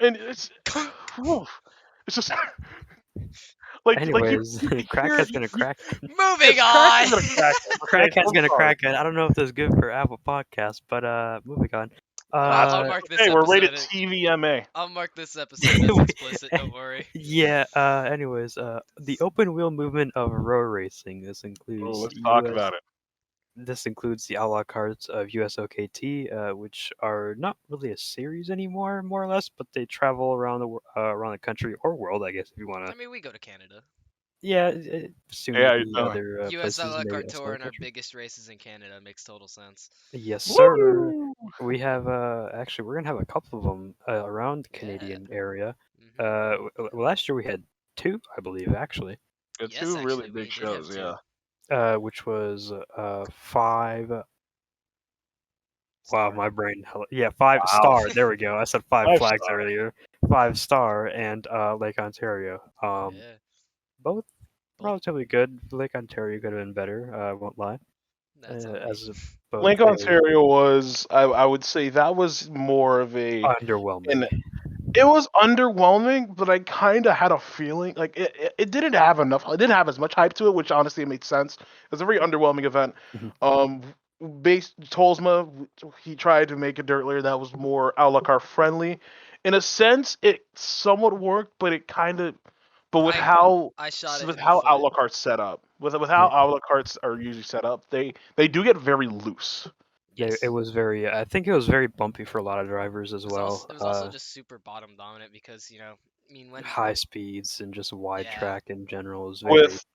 and it's just. Like Anyways, crackhead's gonna crack. Moving on. Crackhead's gonna crack it. I don't know if that's good for Apple Podcasts, but moving on. I'll mark this Hey, we're rated episode. TVMA. I'll mark this episode as explicit. Don't worry. Yeah. Anyways, the open wheel movement of road racing. This includes. Oh, let's talk about it. This includes the outlaw carts of USOKT, which are not really a series anymore, more or less, but they travel around the country or world, I guess, if you want I to. mean, we go to Canada. Yeah, soon Yeah, to you be know. other US places Outlaw in the Kart US Tour and our country. biggest races in Canada makes total sense. Yes, sir. Woo! We have actually we're gonna have a couple of them around the Canadian area. Mhm. Last year we had 2, I believe, actually, It's Yes, two really actually, we big did have shows. two. Yeah. which was 5. Wow, Star. my brain. Yeah, 5 Wow. star. There we go. I said 5 5 flags star. earlier. 5 star and Lake Ontario. Yeah. Both Both- relatively good. Lake Ontario could have been better. I won't lie. That's on me. As both Lake a Ontario was, I would say that was more of a, underwhelming. it was underwhelming, but I kind of had a feeling like it didn't have enough. It didn't have as much hype to it, which honestly made sense. It was a very underwhelming event. Mhm. Based Tolsma, he tried to make a dirt layer that was more a la carte friendly. In a sense, it somewhat worked, but it kind of, but with I how shot it with in the how foot. outlook carts set up, with how outlook carts are usually set up, they do get very loose. Yes. It was very. I think it was very bumpy for a lot of drivers as It was well. it was also just super bottom dominant because I mean when High speeds and just wide Yeah. track in general is very. With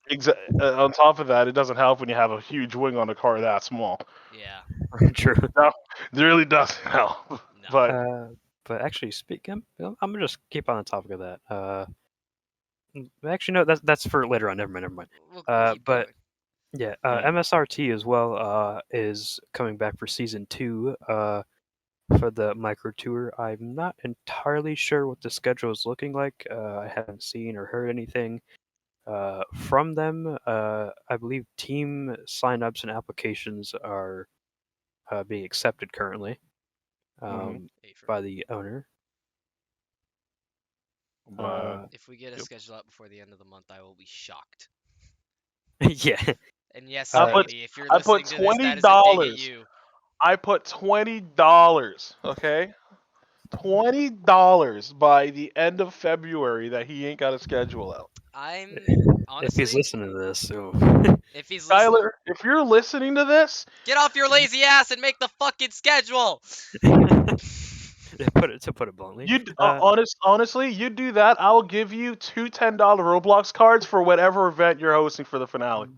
on top of that, it doesn't help when you have a huge wing on a car that small. yeah True. It really doesn't help. no But But actually, speaking, I'm gonna just keep on the topic of that. Actually, no, that's for later on. Never mind. we'll keep But going. yeah, Hmm. MSRT as well is coming back for season 2. For the micro tour, I'm not entirely sure what the schedule is looking like. I haven't seen or heard anything from them. I believe team signups and applications are being accepted currently Hey, for by the owner. but if we get a yep. schedule out before the end of the month, I will be shocked. Yeah. And yes, I put- Agony, if you're I listening put to this, that is a dig at $20. you. I put $20. Okay. $20 by the end of February that he ain't got a schedule out. I'm If honestly, he's listening to this, so if he's listening, Tyler, if you're listening to this, get off your lazy ass and make the fucking schedule. to put it bluntly, you honestly, you do that, I'll give you two $10 Roblox cards for whatever event you're hosting for the finale.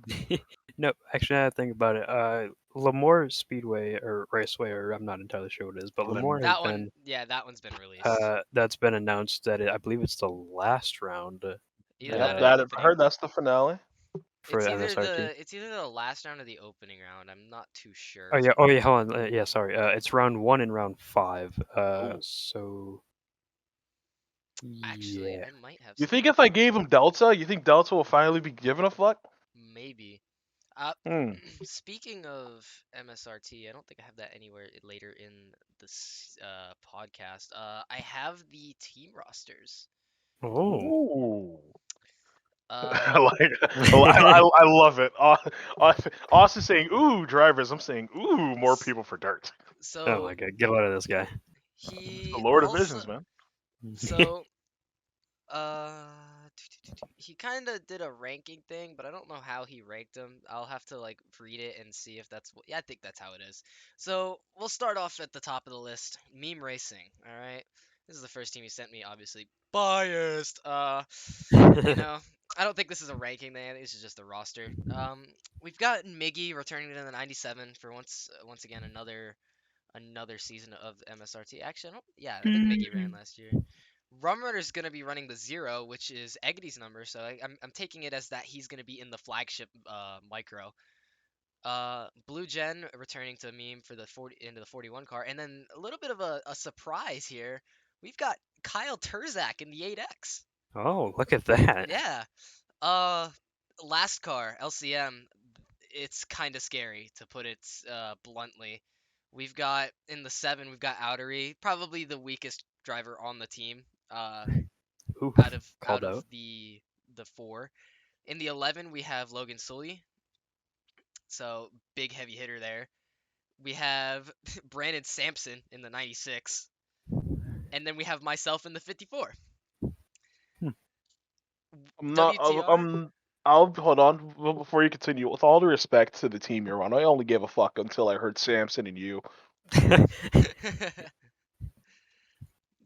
no, actually, now that I think about it, Lemoore Speedway or Raceway, or I'm not entirely sure what it is, but Lemoore has That been one, yeah, that one's been released. that's been announced that I believe it's the last round Either Yep, that or that the I opening. heard that's the finale. for MSRT. It's either the last round or the opening round. I'm not too sure. Oh yeah, hold on. Yeah, sorry. It's round 1 and round 5. Ooh. So Actually, yeah. I might have. You some think if I gave him Delta, you think Delta will finally be given a fuck? maybe. Speaking of MSRT, I don't think I have that anywhere later in this podcast. I have the team rosters. Oh. Ooh. Uh, I love it. Austin saying, "Ooh, drivers." I'm saying, "Ooh, more people for dirt." so Oh my god, get out of this guy. he The Lord of also, Visions, man. So, he kind of did a ranking thing, but I don't know how he ranked them. I'll have to like read it and see if that's yeah, I think that's how it is. So we'll start off at the top of the list. Meme Racing. All right, this is the first team he sent me. Obviously biased. I don't think this is a ranking thing. This is just a roster. We've got Miggy returning to the 97 for once again another season of MSRT. Actually, I think Miggy ran last year. Rumrunner's gonna be running the 0, which is Eggy's number, so I'm taking it as that he's gonna be in the flagship micro. Blue Gen returning to meme for the 40 into the 41 car, and then a little bit of a surprise here. We've got Kyle Turzak in the 8X. Oh, look at that. Yeah. Last car LCM. It's kind of scary to put it bluntly. We've got in the 7, we've got Outery, probably the weakest driver on the team. Oof, Out called of out. the 4. In the 11, we have Logan Sully, so big heavy hitter there. We have Brandon Sampson in the 96, and then we have myself in the 54. I'm not. WTR? I'll hold on before you continue. With all due respect to the team you're on, I only gave a fuck until I heard Samson and you.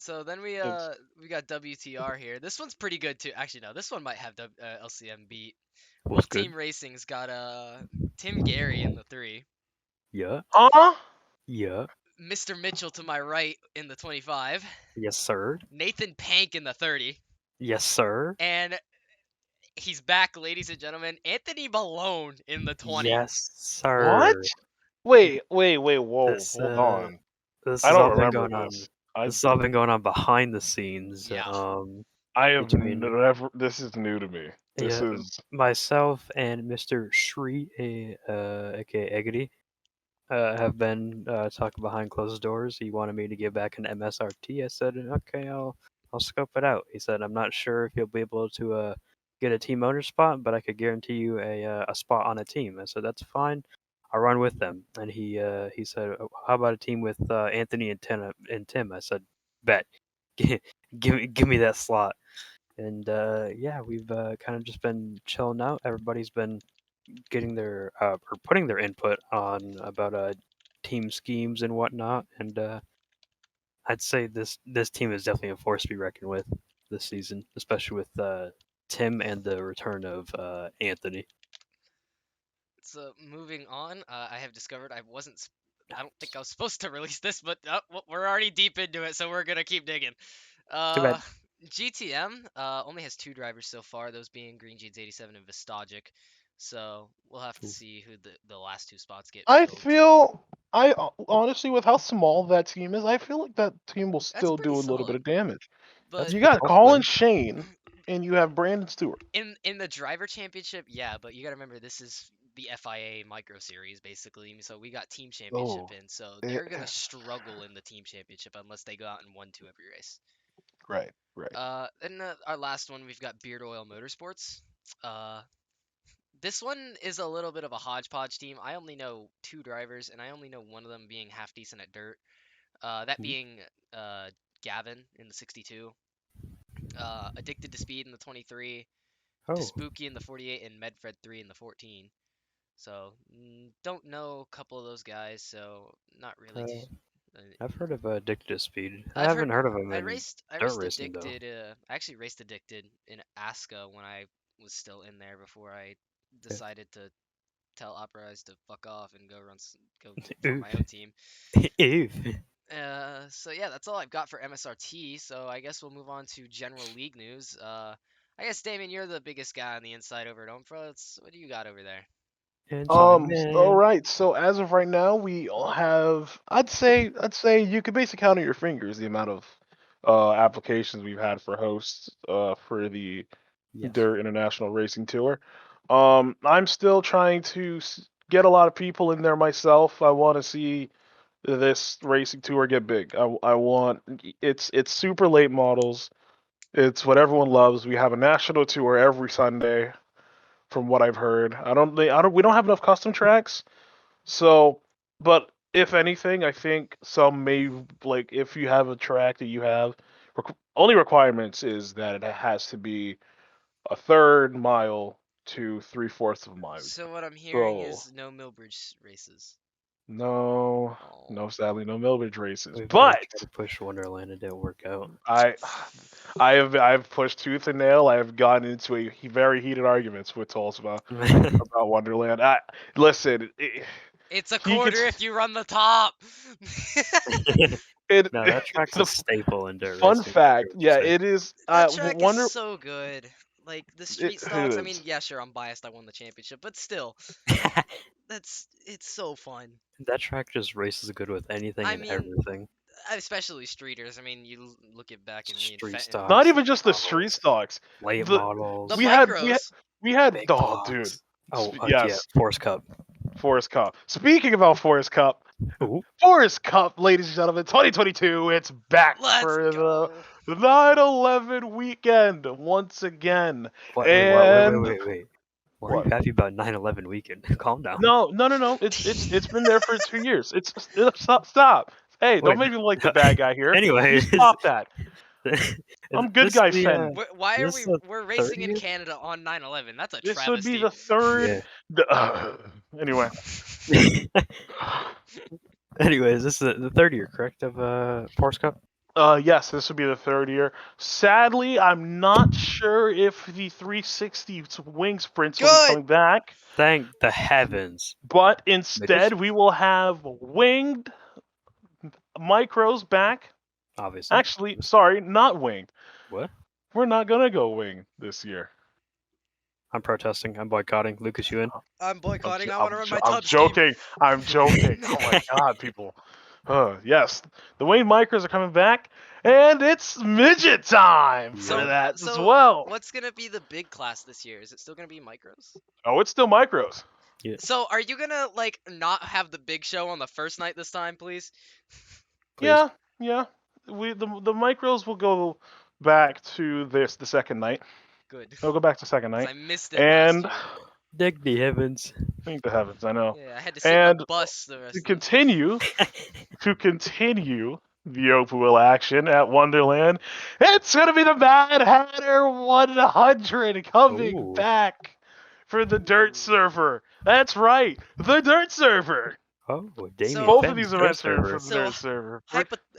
So then we got WTR here. This one's pretty good too. Actually, no, this one might have LCM beat. Was Wolf Team good. Racing's got Tim Gary in the 3, Yeah. Huh? Yeah. Mr. Mitchell to my right in the 25, Yes, sir. Nathan Pank in the 30, Yes, sir. and He's back, ladies and gentlemen. Anthony Malone in the 20. Yes, What? sir. Wait, whoa, This hold on. this I has don't all been remember going on. this. This has all been going on behind the scenes. Yeah. I have between never. This is new to me. This yeah, is myself and Mr. Shri, aka Eggity, have been talking behind closed doors. He wanted me to give back an MSRT. I said, okay, I'll scope it out. He said, I'm not sure if you'll be able to get a team owner spot, but I could guarantee you a spot on a team. I said, that's fine. I'll run with them. And he said, "Oh, how about a team with Anthony and Tim? I said, bet. Give me that slot. And yeah, we've kind of just been chilling out. Everybody's been getting their or putting their input on about team schemes and whatnot. And I'd say this team is definitely a force to be reckoned with this season, especially with Tim and the return of Anthony. So moving on, I have discovered I don't think I was supposed to release this, but we're already deep into it, so we're gonna keep digging. Too bad. GTM only has 2 drivers so far, those being Green Jeans 87 and Vistagic. So we'll have to Ooh. see who the last 2 spots get I filled to. feel. I honestly, with how small that team is, I feel like that team will still pretty do a little bit solid. of damage. But You got hopefully. Colin Shane, and you have Brandon Stewart. in the driver championship, yeah, but you gotta remember this is the FIA micro series basically. So we got team championship Oh, in, so eh, they're gonna struggle in the team championship unless they go out and 1-2 every race. right. And our last one we've got Beard Oil Motorsports. This one is a little bit of a hodgepodge team. I only know 2 drivers, and I only know one of them being half decent at dirt. That being Gavin in the 62. Addicted to Speed in the 23. Oh, Spooky in the 48 and Medfred 3 in the 14. So don't know a couple of those guys, so not really. I've heard of Addicted to Speed. I I've haven't heard of him I in raced dirt racing though. Addicted. I actually raced Addicted in Aska when I was still in there before I decided to tell Operize to fuck off and go form my own team. Ew. So yeah, that's all I've got for MSRT. So I guess we'll move on to general league news. I guess Damien, you're the biggest guy on the inside over at Omfro. What do you got over there? And All chime in. right. So as of right now, we all have. I'd say you could basically count on your fingers the amount of applications we've had for hosts for the Yes. Dirt International Racing Tour. I'm still trying to get a lot of people in there myself. I want to see this racing tour get big. I want it's super late models. It's what everyone loves. We have a national tour every Sunday, from what I've heard. We don't have enough custom tracks. So, but if anything, I think some may, like, if you have a track that you have, only requirements is that it has to be a third mile to 3/4 of a mile. So what I'm hearing So is no Millbridge races. no, Oh. sadly, no Millbridge races. We've But tried to push Wonderland, it didn't work out. I've pushed tooth and nail. I've gotten into very heated arguments with Tulsa about Wonderland. Listen. It's a He quarter gets- if you run the top. No, that track's a staple in dirt Fun racing. fact, yeah, Say. it is. That track is so good. Like the street It stocks. I mean, is. yeah, sure, I'm biased. I won the championship, but still, it's so fun. That track just races good with anything I and mean, everything. Especially streeters. I mean, you look at back in me and Street Fenton. stocks. Not even just the models, street stocks. late The- models. The we had micros. big Big dude. blocks. Oh, Yes. yeah, Forest Cup. Forest Cup. Speaking about Forest Cup, Ooh. Forest Cup, ladies and gentlemen, 2022, it's back Let's for go. the 9/11 weekend once again. Wait. And Why are What? you happy about 9/11 weekend? Calm down. no. It's been there for 2 years. Stop. Hey, don't Wait, make me like the bad guy here. Anyway, You stop that. I'm good this guy the, Fenn. Why are this we? the We're racing in 30th? Canada on 9/11. That's a This travesty. would be the third. Anyway. Anyways, this is the third year, correct, of Forest Cup? Yes, this would be the third year. Sadly, I'm not sure if the 360 wing sprints will be Good. coming back, Thank the heavens. but instead we will have winged micros back. Obviously. Actually, sorry, not winged. What? We're not gonna go wing this year. I'm protesting. I'm boycotting. Lucas, you in? I'm boycotting. I I'm want to run my I'm Tubs team. joking. I'm joking. Oh my god, people. Yes, the Wayne Micros are coming back, and it's midget time for So, that as so well. what's gonna be the big class this year? Is it still gonna be micros? Oh, it's still Micros. So, are you gonna like not have the big show on the first night this time, please? Please. Yeah, yeah. The Micros will go back to the second night. Good. They'll go back to second 'Cause night. I missed it And last year. Dig the heavens. thank the heavens, I know. Yeah, I had to sit in And a bus the rest to of the continue the open wheel action at Wonderland, it's gonna be the Mad Hatter 100 coming Ooh. back for the Dirt Server. That's right, the Dirt Server. Oh, Damien. Both Fenn's of these Dirt events are server. for the So, Dirt Server.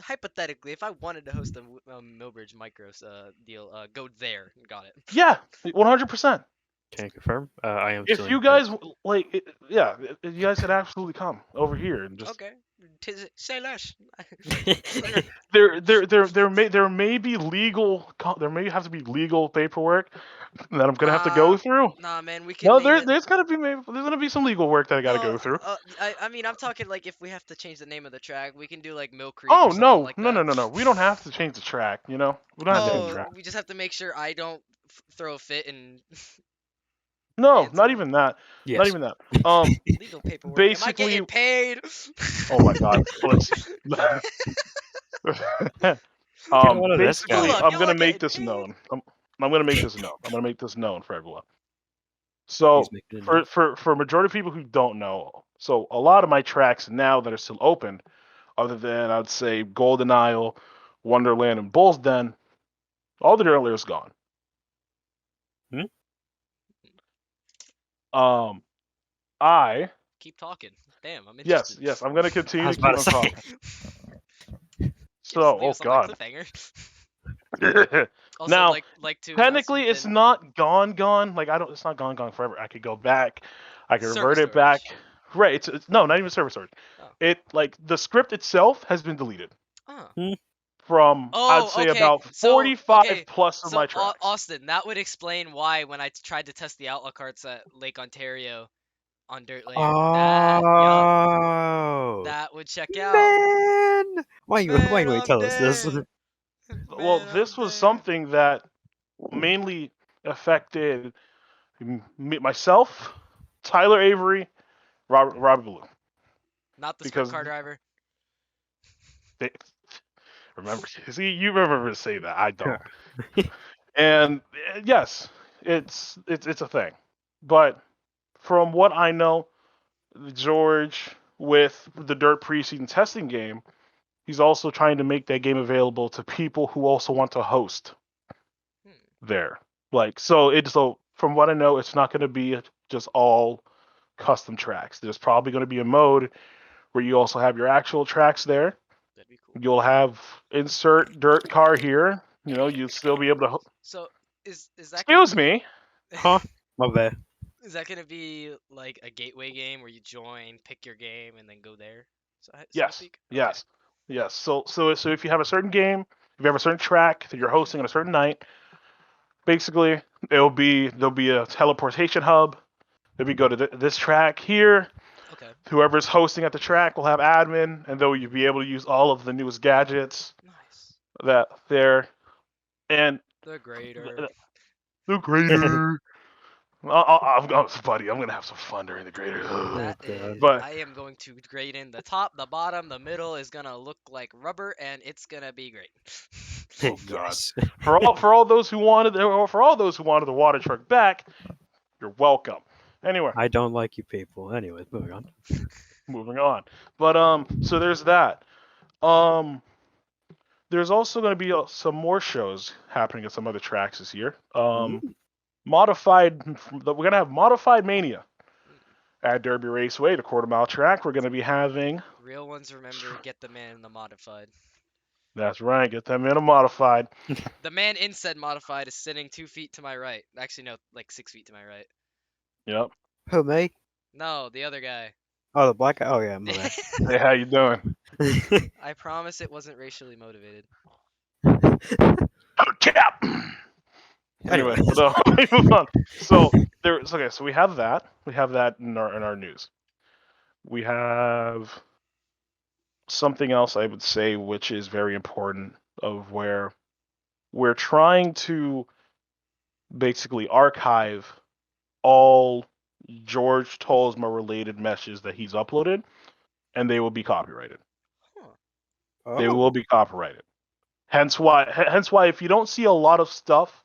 hypothetically, if I wanted to host a Millbridge Micros deal, go there. Got it. Yeah, 100%. Can you confirm? I am still If you guys you guys could absolutely come over here and just Okay. Say less. there may be legal there may have to be legal paperwork that I'm gonna have to go through. Nah, man, we can No, name it. there's gonna be some legal work that I gotta No, go through. I mean, I'm talking like if we have to change the name of the track, we can do like Mill Creek Oh or something like that. no. We don't have to change the track. You know, we don't have to change the Oh, track. we just have to make sure I don't throw a fit and No, cancel. not even that. Yes. Not even that. Legal paperwork. Am I Basically- getting paid? Oh my God. Let's. one of this Basically, guy. Hold up, I'm y'all gonna are make getting this paid? known. I'm gonna make this known. I'm gonna make this known for everyone. So He's making it for a majority of people who don't know, so a lot of my tracks now that are still open, other than I'd say Golden Isle, Wonderland, and Bull's Den, all the earlier is gone. I Keep talking. Damn, I'm yes, interested. I'm gonna continue I to was keep about on to say. talking. So, Leave oh us on that God. cliffhanger. Also, Now, like to technically, announce it's we've not gone. Like it's not gone forever. I could go back. I could Server revert it back. storage. Right. It's no, not even server storage. Oh. It like the script itself has been deleted been. from Oh, I'd say okay. about So, 45 okay, plus of So my tracks. Austin, that would explain why when I tried to test the outlaw carts at Lake Ontario on Dirt Layer, Oh. that would check out. Man! Why you Man, wait, I'm tell us this? dead. Well, Man, this I'm was dead. something that mainly affected myself, Tyler Avery, Robert Blue. Not the because sprint car driver. They, remember, see, you remember to say that. I don't. And yes, it's a thing. But from what I know, George with the Dirt preseason testing game, he's also trying to make that game available to people who also want to host there. Like so from what I know, it's not going to be just all custom tracks. There's probably going to be a mode where you also have your actual tracks there. That'd be cool. You'll have insert dirt car here. You know, you'll still be able to. So is that? Excuse me. Huh? My bad. Is that gonna be like a gateway game where you join, pick your game, and then go there? So to Yes. speak? Yes. Yes. So if you have a certain game, if you have a certain track that you're hosting on a certain night, basically there'll be a teleportation hub. If you go to this track here, Okay. whoever's hosting at the track will have admin, and they'll be able to use all of the newest gadgets Nice. that there. And The grader. the grader. Buddy, I'm gonna have some fun during the grader. That God. is, But- I am going to grade in the top, the bottom, the middle is gonna look like rubber, and it's gonna be great. Oh, God. Yes. for all those who wanted the water truck back, you're welcome. Anyway, I don't like you people. Anyways, moving on. moving on. But so there's that. There's also going to be some more shows happening at some other tracks this year. We're going to have Modified Mania at Derby Raceway, the quarter-mile track. We're going to be having. Real ones remember, get the man in the modified. That's right, get them in a modified. The man in said modified is sitting 2 feet to my right. Actually, no, like 6 feet to my right. Yep. Who, me? No, the other guy. Oh, the black guy? Oh, yeah, my bad. Hey, how you doing? I promise it wasn't racially motivated. Cap. Anyway, Anyway. so we move on. So okay. So we have that. We have that in our news. We have something else I would say, which is very important, of where we're trying to basically archive all George Tolsma related messages that he's uploaded, and they will be copyrighted. Huh. They will be copyrighted. Hence why if you don't see a lot of stuff,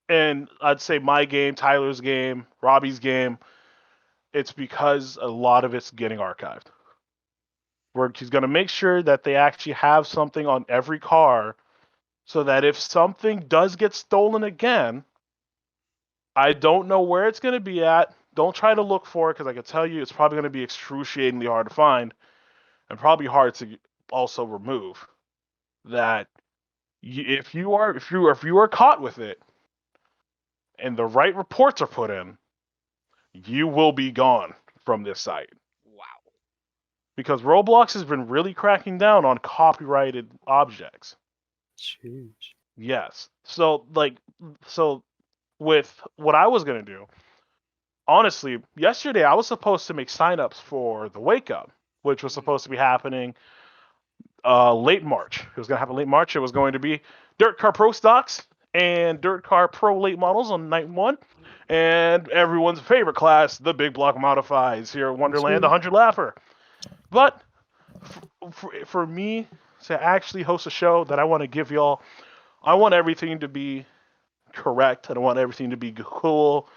and I'd say my game, Tyler's game, Robbie's game, it's because a lot of it's getting archived. Where he's going to make sure that they actually have something on every car, so that if something does get stolen again, I don't know where it's going to be at. Don't try to look for it, because I can tell you it's probably going to be excruciatingly hard to find, and probably hard to also remove. That if you are caught with it, and the right reports are put in, you will be gone from this site. Wow. Because Roblox has been really cracking down on copyrighted objects. Jeez. Yes. So with what I was gonna do, honestly, yesterday I was supposed to make signups for the Wake Up, which was supposed to be happening late March. It was gonna happen late March. It was going to be Dirt Car Pro stocks and Dirt Car Pro late models on night one, and everyone's favorite class, the Big Block Modifieds here at Wonderland, the 100 Lapper. But for me to actually host a show that I want to give y'all, I want everything to be correct. I want everything to be cool,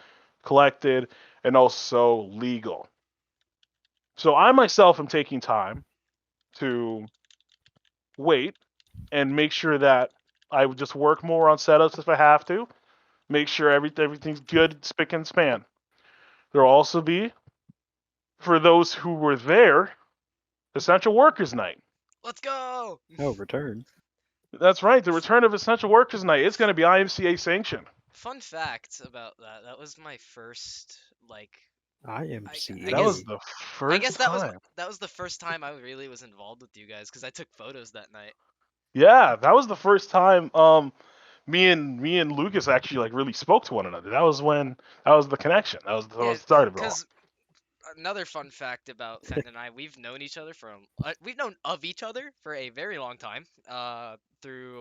collected, and also legal. So I myself am taking time to wait and make sure that I would just work more on setups if I have to. Make sure everything's good, spick and span. There'll also be, for those who were there, Essential Workers Night. Let's go. Oh, return. That's right, the return of Essential Workers Night. It's going to be IMCA sanctioned. Fun fact about that. That was my first I am I seeing. That guess- was the first I guess that time. was the first time I really was involved with you guys because I took photos that night. Yeah, that was the first time me and Lucas actually really spoke to one another. That was the connection. That was the start of it all. Because another fun fact about Fenton and I, we've known each other we've known of each other for a very long time. Through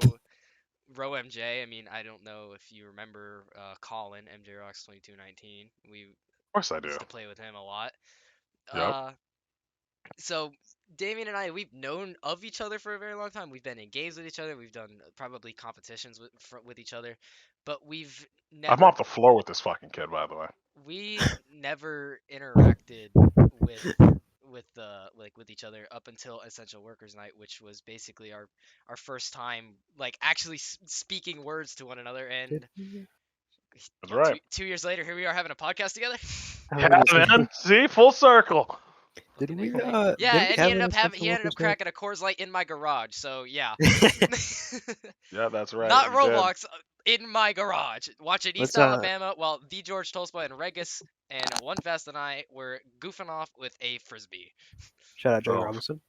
Row MJ. I mean, I don't know if you remember Colin MJ Rocks 2219. We Of course I do. used to play with him a lot. Yep. So Damien and I, we've known of each other for a very long time. We've been in games with each other. We've done probably competitions with each other, but we've never. I'm off the floor with this fucking kid, by the way. We never interacted with each other up until Essential Workers Night, which was basically our first time actually speaking words to one another. And That's right. 2 years later, here we are having a podcast together. Yeah, man. See, full circle. Did we? Yeah, did we and have he an ended up Essential Workers Night? cracking a Coors Light in my garage. So yeah. Yeah, that's right. Not we did. Roblox, in my garage, watching East Let's, Alabama while the George Tolspa and Regis and One Fast and I were goofing off with a frisbee. Shout out Joey Oh. Robinson.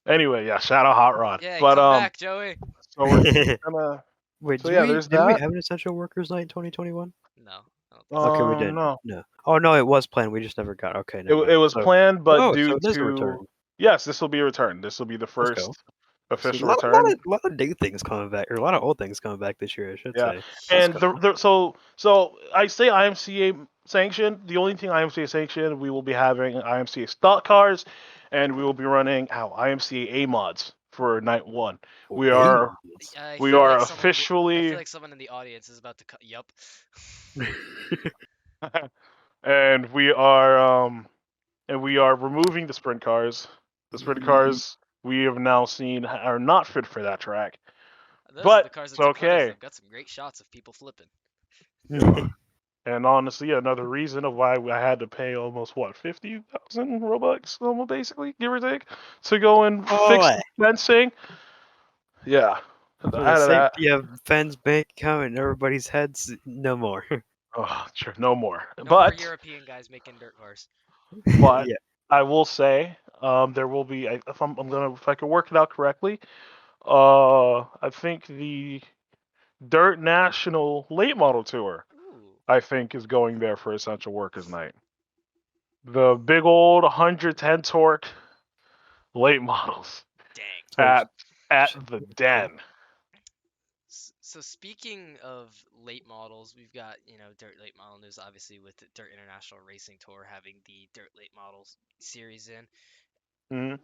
Anyway, yeah, shout out Hot Rod. Yeah, but come back, Joey. so we're gonna. Wait, So did yeah, we, there's did we that. have an Essential Workers Night in 2021? No. I don't think Okay, we did. No, No. Oh no, it was planned. We just never got. Okay, it, never mind. it was So- planned, but oh, due so it is a to return. yes, this will be a return. This will be the go. first See, official a lot, return. a lot of new things coming back, or a lot of old things coming back this year, I should Yeah, say. And so I say IMCA sanctioned. The only thing IMCA sanctioned, we will be having IMCA stock cars, and we will be running IMCA A mods for night one. We are I we feel are like someone- I officially feel like someone in the audience is about to cut. Yup. and we are removing the sprint cars. The sprint cars we have now seen are not fit for that track. Those are But the cars that it's took photos. okay. They've got some great shots of people flipping. And honestly, another reason of why I had to pay almost 50,000 Robux, almost basically, give or take, to go and fix the fencing. Yeah, For out the of that. safety of Fenn's bank account and everybody's heads, no more. Oh, sure, no more. No but more European guys making dirt cars. but yeah. I will say, there will be if I can work it out correctly. I think the Dirt National Late Model Tour, Ooh. I think, is going there for Essential Workers Night. The big old 110 torque late models Dang. at the Den. So speaking of late models, we've got, Dirt Late Model News, obviously, with the Dirt International Racing Tour having the Dirt Late Models series in. Mhm.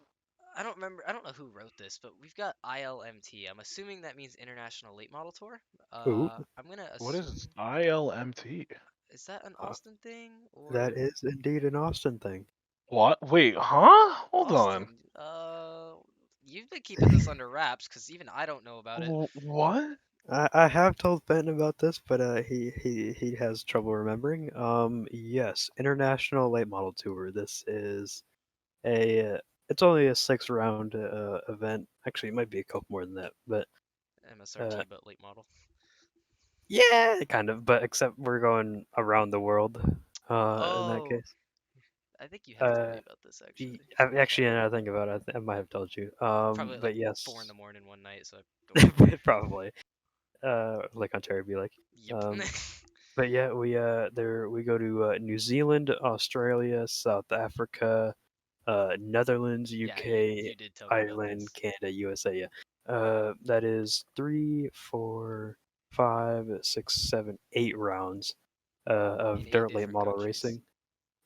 I don't know who wrote this, but we've got ILMT. I'm assuming that means International Late Model Tour. Ooh. I'm gonna What assume, is ILMT? is that an Uh, Austin thing That or is indeed an Austin thing. What? Wait, huh? Hold on. Austin? You've been keeping this under wraps because even I don't know about it. What? I have told Ben about this, but he has trouble remembering. Yes, International Late Model Tour. This is it's only a 6 round event. Actually, it might be a couple more than that, but MSRT, but late model. yeah, kind of. But except we're going around the world. In that Oh, case, I think you have told me about this actually. actually, now that I think about it, I might have told you. Probably at But like yes, 4 in the morning one night, so I don't remember. probably. Like Ontario be like. Yep. But yeah, we go to New Zealand, Australia, South Africa, Netherlands, Yeah, UK, you did tell me about Ireland, this. Canada, USA. Yeah, that is 3, 4, 5, 6, 7, 8 rounds In of 8 dirt late different model countries. racing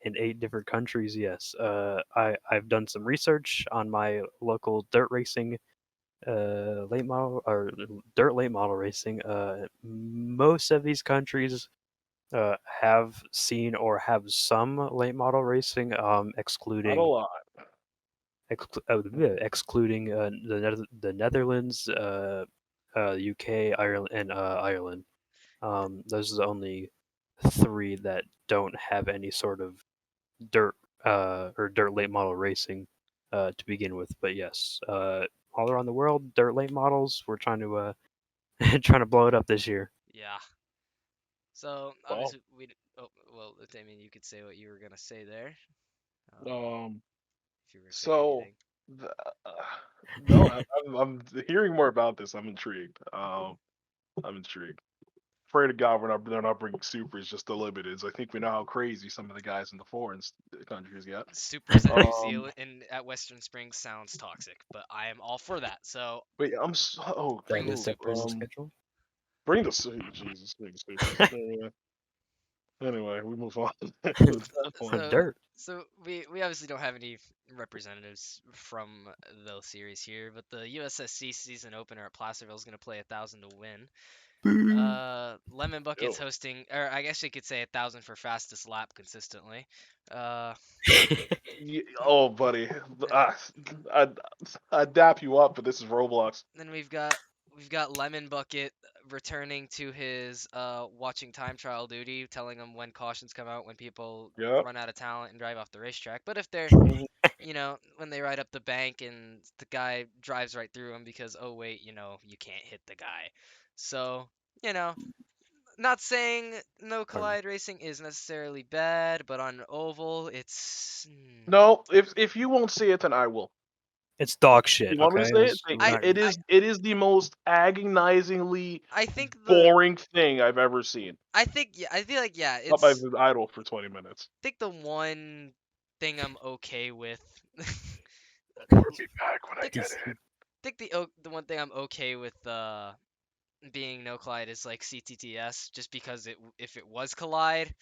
in 8 different countries. Yes, I've done some research on my local dirt racing late model or dirt late model racing. Most of these countries have seen or have some late model racing, Not a excluding lot. excluding the Netherlands, UK, Ireland, and Ireland. Those are the only 3 that don't have any sort of dirt or dirt late model racing to begin with. But yes, all around the world, dirt late models. We're trying to trying to blow it up this year. Yeah. So Wow. obviously oh well, Damien, you could say what you were gonna say there. If you were gonna say So, anything. the, no, I'm hearing more about this. I'm intrigued. I'm intrigued. Pray to God they're not bringing supers just to limit it. I think we know how crazy some of the guys in the foreign countries get. Supers in New Um, Zealand and at Western Springs sounds toxic, but I am all for that. So wait, I'm so Bring the That is the supers. schedule. bring the Jesus, bring the supers. Anyway, we move on. At that point. Dirt. So we obviously don't have any representatives from the series here, but the USSC season opener at Placerville is going to play 1,000 to win. Lemon Bucket's Yo. hosting, or I guess you could say 1,000 for fastest lap consistently. Oh, buddy, I dap you up, but this is Roblox. Then we've got Lemon Bucket returning to his watching time trial duty, telling them when cautions come out, when people Yep. run out of talent and drive off the racetrack. But if they're when they ride up the bank and the guy drives right through him because, oh wait, you can't hit the guy. So, not saying no collide racing is necessarily bad, but on oval, it's No, if you won't say it, then I will. It's dog shit. You want me to Okay, say it? I- It is the most agonizingly I think boring thing I've ever seen. I feel like Up I've been idle for 20 minutes. I think the one thing I'm okay with. We'll be back when I think get it's- it. I think the one thing I'm okay with being no collide is like CTTS, just because if it was collide,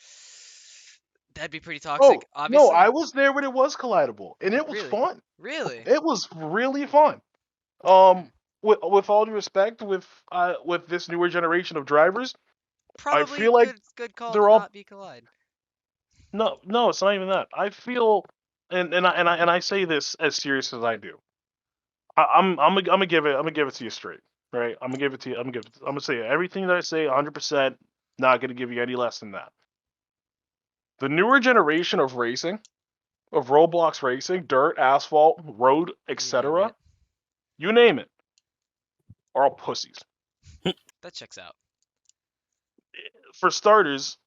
that'd be pretty Oh toxic. Obviously, no, I was there when it was collidable, and it was Really? fun. really. It was really fun. With all due respect, with this newer generation of drivers, Probably feel like good call they're to all not be collide. no, it's not even that. I feel, and I say this as serious as I do. I'm gonna give it to you straight, right? I'm gonna give it to you. I'm gonna say everything that I say 100%. Not gonna give you any less than that. The newer generation of racing, of Roblox racing, dirt, asphalt, road, You name etc. it. You name it, are all pussies. That checks out. For starters,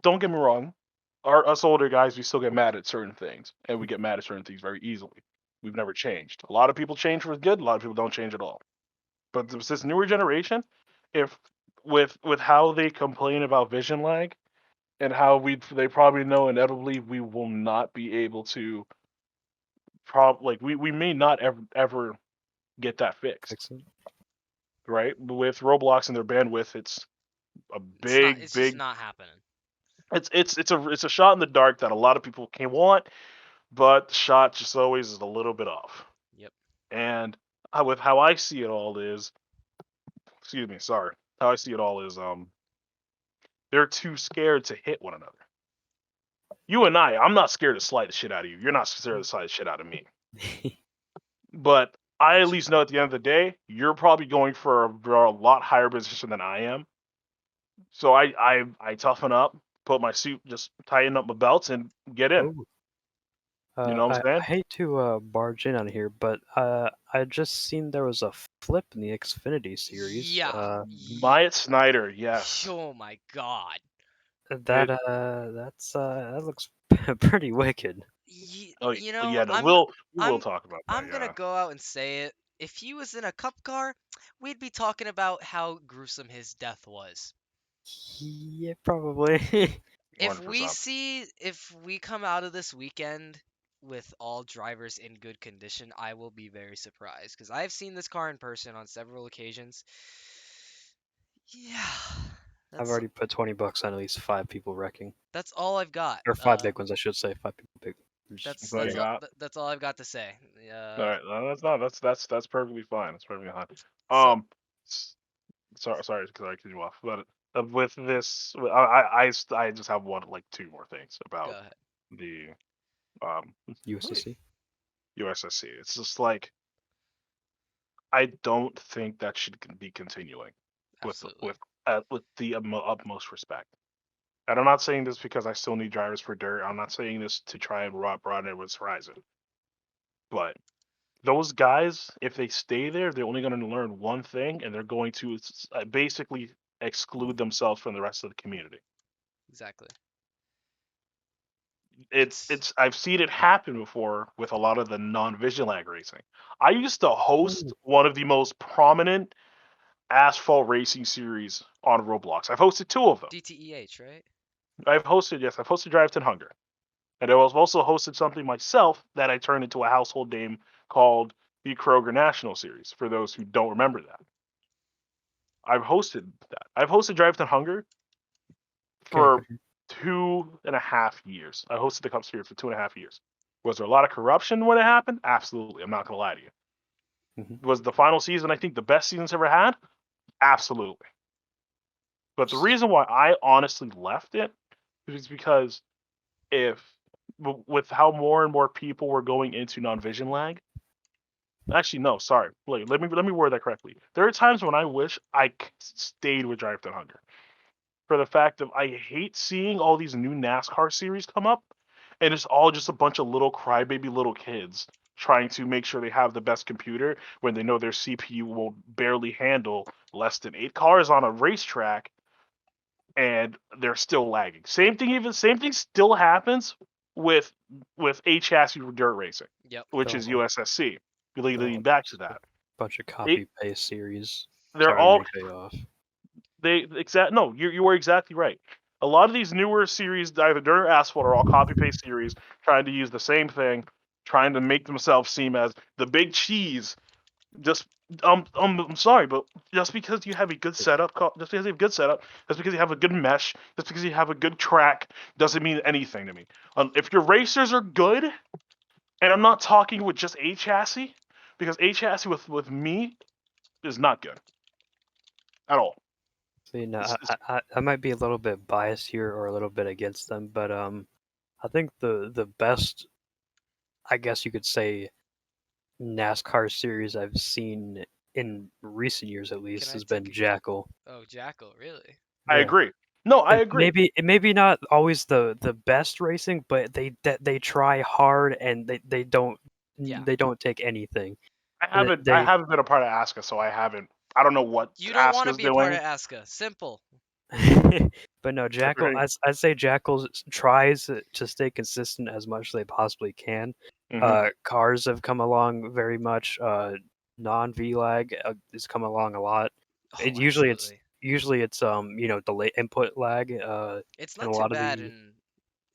don't get me wrong. Us older guys, we still get mad at certain things, and we get mad at certain things very easily. We've never changed. A lot of people change for good. A lot of people don't change at all. But this newer generation, if with how they complain about vision lag and how they probably know inevitably we will not be able to we may not ever get that fixed, Fix it. right? With Roblox and their bandwidth, it's a It's not. big It's just big not happening. it's a shot in the dark that a lot of people can want, but the shot just always is a little bit off. Yep. And with how I see it all is, excuse me, sorry, how I see it all is, they're too scared to hit one another. You and I'm not scared to slide the shit out of you. You're not scared to slide the shit out of me. But I at least know at the end of the day, you're probably going for a lot higher position than I am. So I toughen up, put my suit, just tighten up my belts, and get in. Oh. You know what I'm I saying? hate to barge in on here, but I just seen there was a flip in the Xfinity series. Yeah. Myatt Snyder, yes. Oh my god. That that looks pretty wicked. Oh, You know, yeah, no, I'm we'll talk about that. I'm gonna go out and say it. If he was in a cup car, we'd be talking about how gruesome his death was. Yeah, probably. If 100%. if we come out of this weekend with all drivers in good condition, I will be very surprised because I've seen this car in person on several occasions. Yeah, I've that's already put $20 on at least 5 people wrecking, that's all I've got. or 5 big ones, I should say. 5 people big. That's all you that's all, got? that's all I've got to say. All right, no, that's perfectly fine. That's perfectly fine. So, Sorry, I cut you off. But with this, I just have two more things go about ahead. the um USSC. USSC. It's just like I don't think that should be continuing Absolutely. with the utmost respect. And I'm not saying this because I still need drivers for dirt. I'm not saying this to try and broaden everyone's horizon. But those guys, if they stay there, they're only going to learn one thing, and they're going to basically exclude themselves from the rest of the community. Exactly. It's I've seen it happen before with a lot of the non-vision lag racing. I used to host one of the most prominent asphalt racing series on Roblox. I've hosted 2 of them. DTEH, right? I've hosted Drive to Hunger. And I was also hosted something myself that I turned into a household name called the Kroger National Series, for those who don't remember that. I've hosted that. I've hosted Drive to Hunger for 2.5 years. I hosted the Cup Series for 2.5 years. Was there a lot of corruption when it happened? Absolutely. I'm not going to lie to you. Was the final season, I think, the best season's ever had? Absolutely. But the reason why I honestly left it is because with how more and more people were going into non-vision lag. Actually, no, sorry. Wait, let me word that correctly. There are times when I wish I stayed with Drive to Hunger, for the fact of I hate seeing all these new NASCAR series come up, and it's all just a bunch of little crybaby little kids trying to make sure they have the best computer when they know their CPU will barely handle less than 8 cars on a racetrack, and they're still lagging. Same thing still happens with A-chassis dirt racing, Yep. which is USSC. Leading back to that, Bunch of copy paste series. they're Sorry all to cut you off. no, you were exactly right. A lot of these newer series, either dirt or asphalt, are all copy paste series trying to use the same thing, trying to make themselves seem as the big cheese. Just I'm sorry, but just because you have a good setup, just because you have a good setup, just because you have a good mesh, just because you have a good track, doesn't mean anything to me. If your racers are good, and I'm not talking with just A chassis, because A chassis with me is not good at all. See, no, I might be a little bit biased here or a little bit against them, but I think the best, I guess you could say, NASCAR series I've seen in recent years at least I has been take a- Jackal. Oh, Jackal, really? I Yeah. agree. No, I agree. Maybe not always the best racing, but they try hard and they don't Yeah. they don't take anything. I haven't been a part of ASCA, so I don't know what You don't want to ASCA's be a part doing. of ASCA. Simple. But no, Jackal. I'd say Jackal tries to stay consistent as much as they possibly can. Cars have come along very much. Non VLAG has come along a lot. Oh, Usually absolutely. usually it's delay input lag. It's And not a too lot of bad the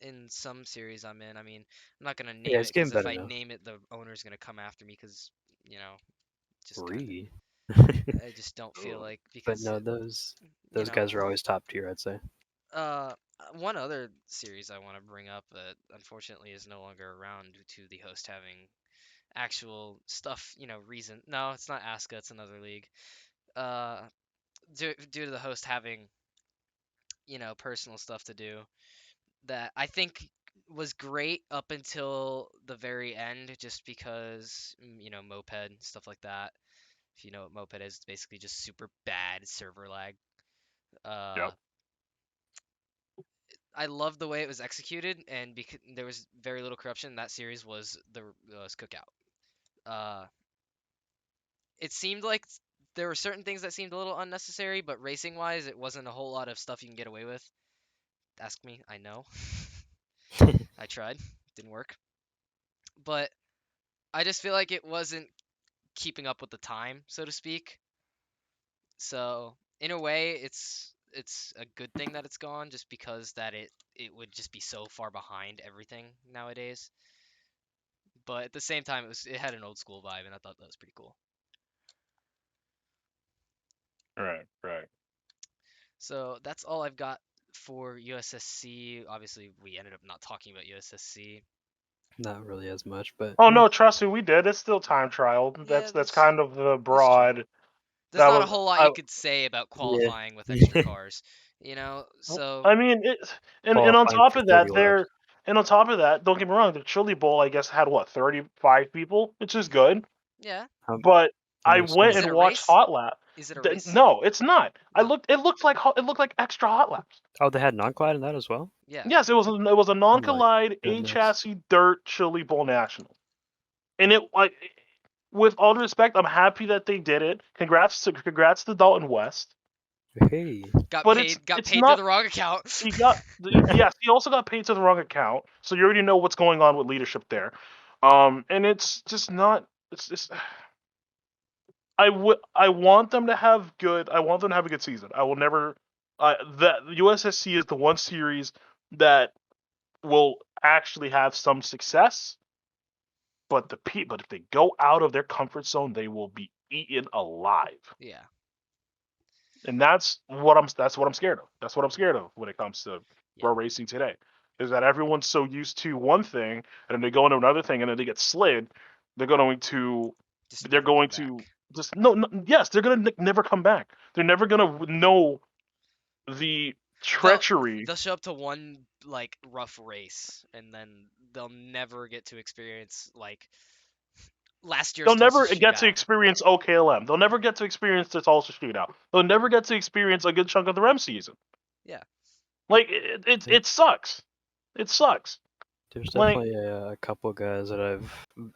in some series I'm in. I mean, I'm not gonna yeah, name it it's getting because if better I now. name it, the owner's gonna come after me because just kind of. Free. I just don't feel like But because no, those you those know. guys are always top tier, I'd say. One other series I want to bring up that unfortunately is no longer around due to the host having actual stuff, reason. No, it's not ASCA, it's another league. Uh, due to the host having, personal stuff to do that I think was great up until the very end, just because, moped stuff like that. If you know what moped is, it's basically just super bad server lag. Uh, Yep. I love the way it was executed, and because there was very little corruption, that series was Cookout. Uh, it seemed like there were certain things that seemed a little unnecessary, but racing wise, it wasn't a whole lot of stuff you can get away with. Ask me, I know. I tried, didn't work. But I just feel like it wasn't keeping up with the time, so to speak. So in a way, it's a good thing that it's gone, just because that it would just be so far behind everything nowadays. But at the same time, it had an old school vibe, and I thought that was pretty cool. Right. Right. So that's all I've got for USSC. Obviously, we ended up not talking about USSC. Not really as much, but Oh no, trust me, we did. It's still time trial. Yeah, That's kind of the that's true. broad. There's That not a was whole lot I. you could say about yeah, qualifying with extra cars, So I mean, and on qualifying top for of 30 that, laps. don't get me wrong, the Chili Bowl I guess had what 35 people, which is good. yeah. How, But how I many went Is started? it and a watched race? Hot Lap. Is it a race? No, it's not. Oh, It looked like extra Hot Laps. Oh, they had non-clad in that as well. yeah. Yes, it was a Oh my non-collide A goodness. chassis dirt Chili Bowl national, and it like with all due respect, I'm happy that they did it. Congrats to Dalton West. Hey, Got But paid. Got it's paid through not. the wrong account. Yes, he also got paid to the wrong account, so you already know what's going on with leadership there. And it's just not. It's just. I want them to have good. I want them to have a good season. I will never. That USSC is the one series that will actually have some success, but but if they go out of their comfort zone, they will be eaten alive. Yeah. And that's what I'm scared of. That's what I'm scared of when it comes to Yeah. pro racing today. Is that everyone's so used to one thing, and then they go into another thing, and then they get slid. They're going to Just they're never come going back. to just no yes, they're going to never come back. They're never going to know the treachery. They'll show up to one like rough race, and then they'll never get to experience like last year's They'll Tulsa never get to shootout. experience OKLM. They'll never get to experience the Tulsa shootout. They'll never get to experience a good chunk of the REM season. Yeah. Like it sucks. It sucks. there's Like definitely a couple guys that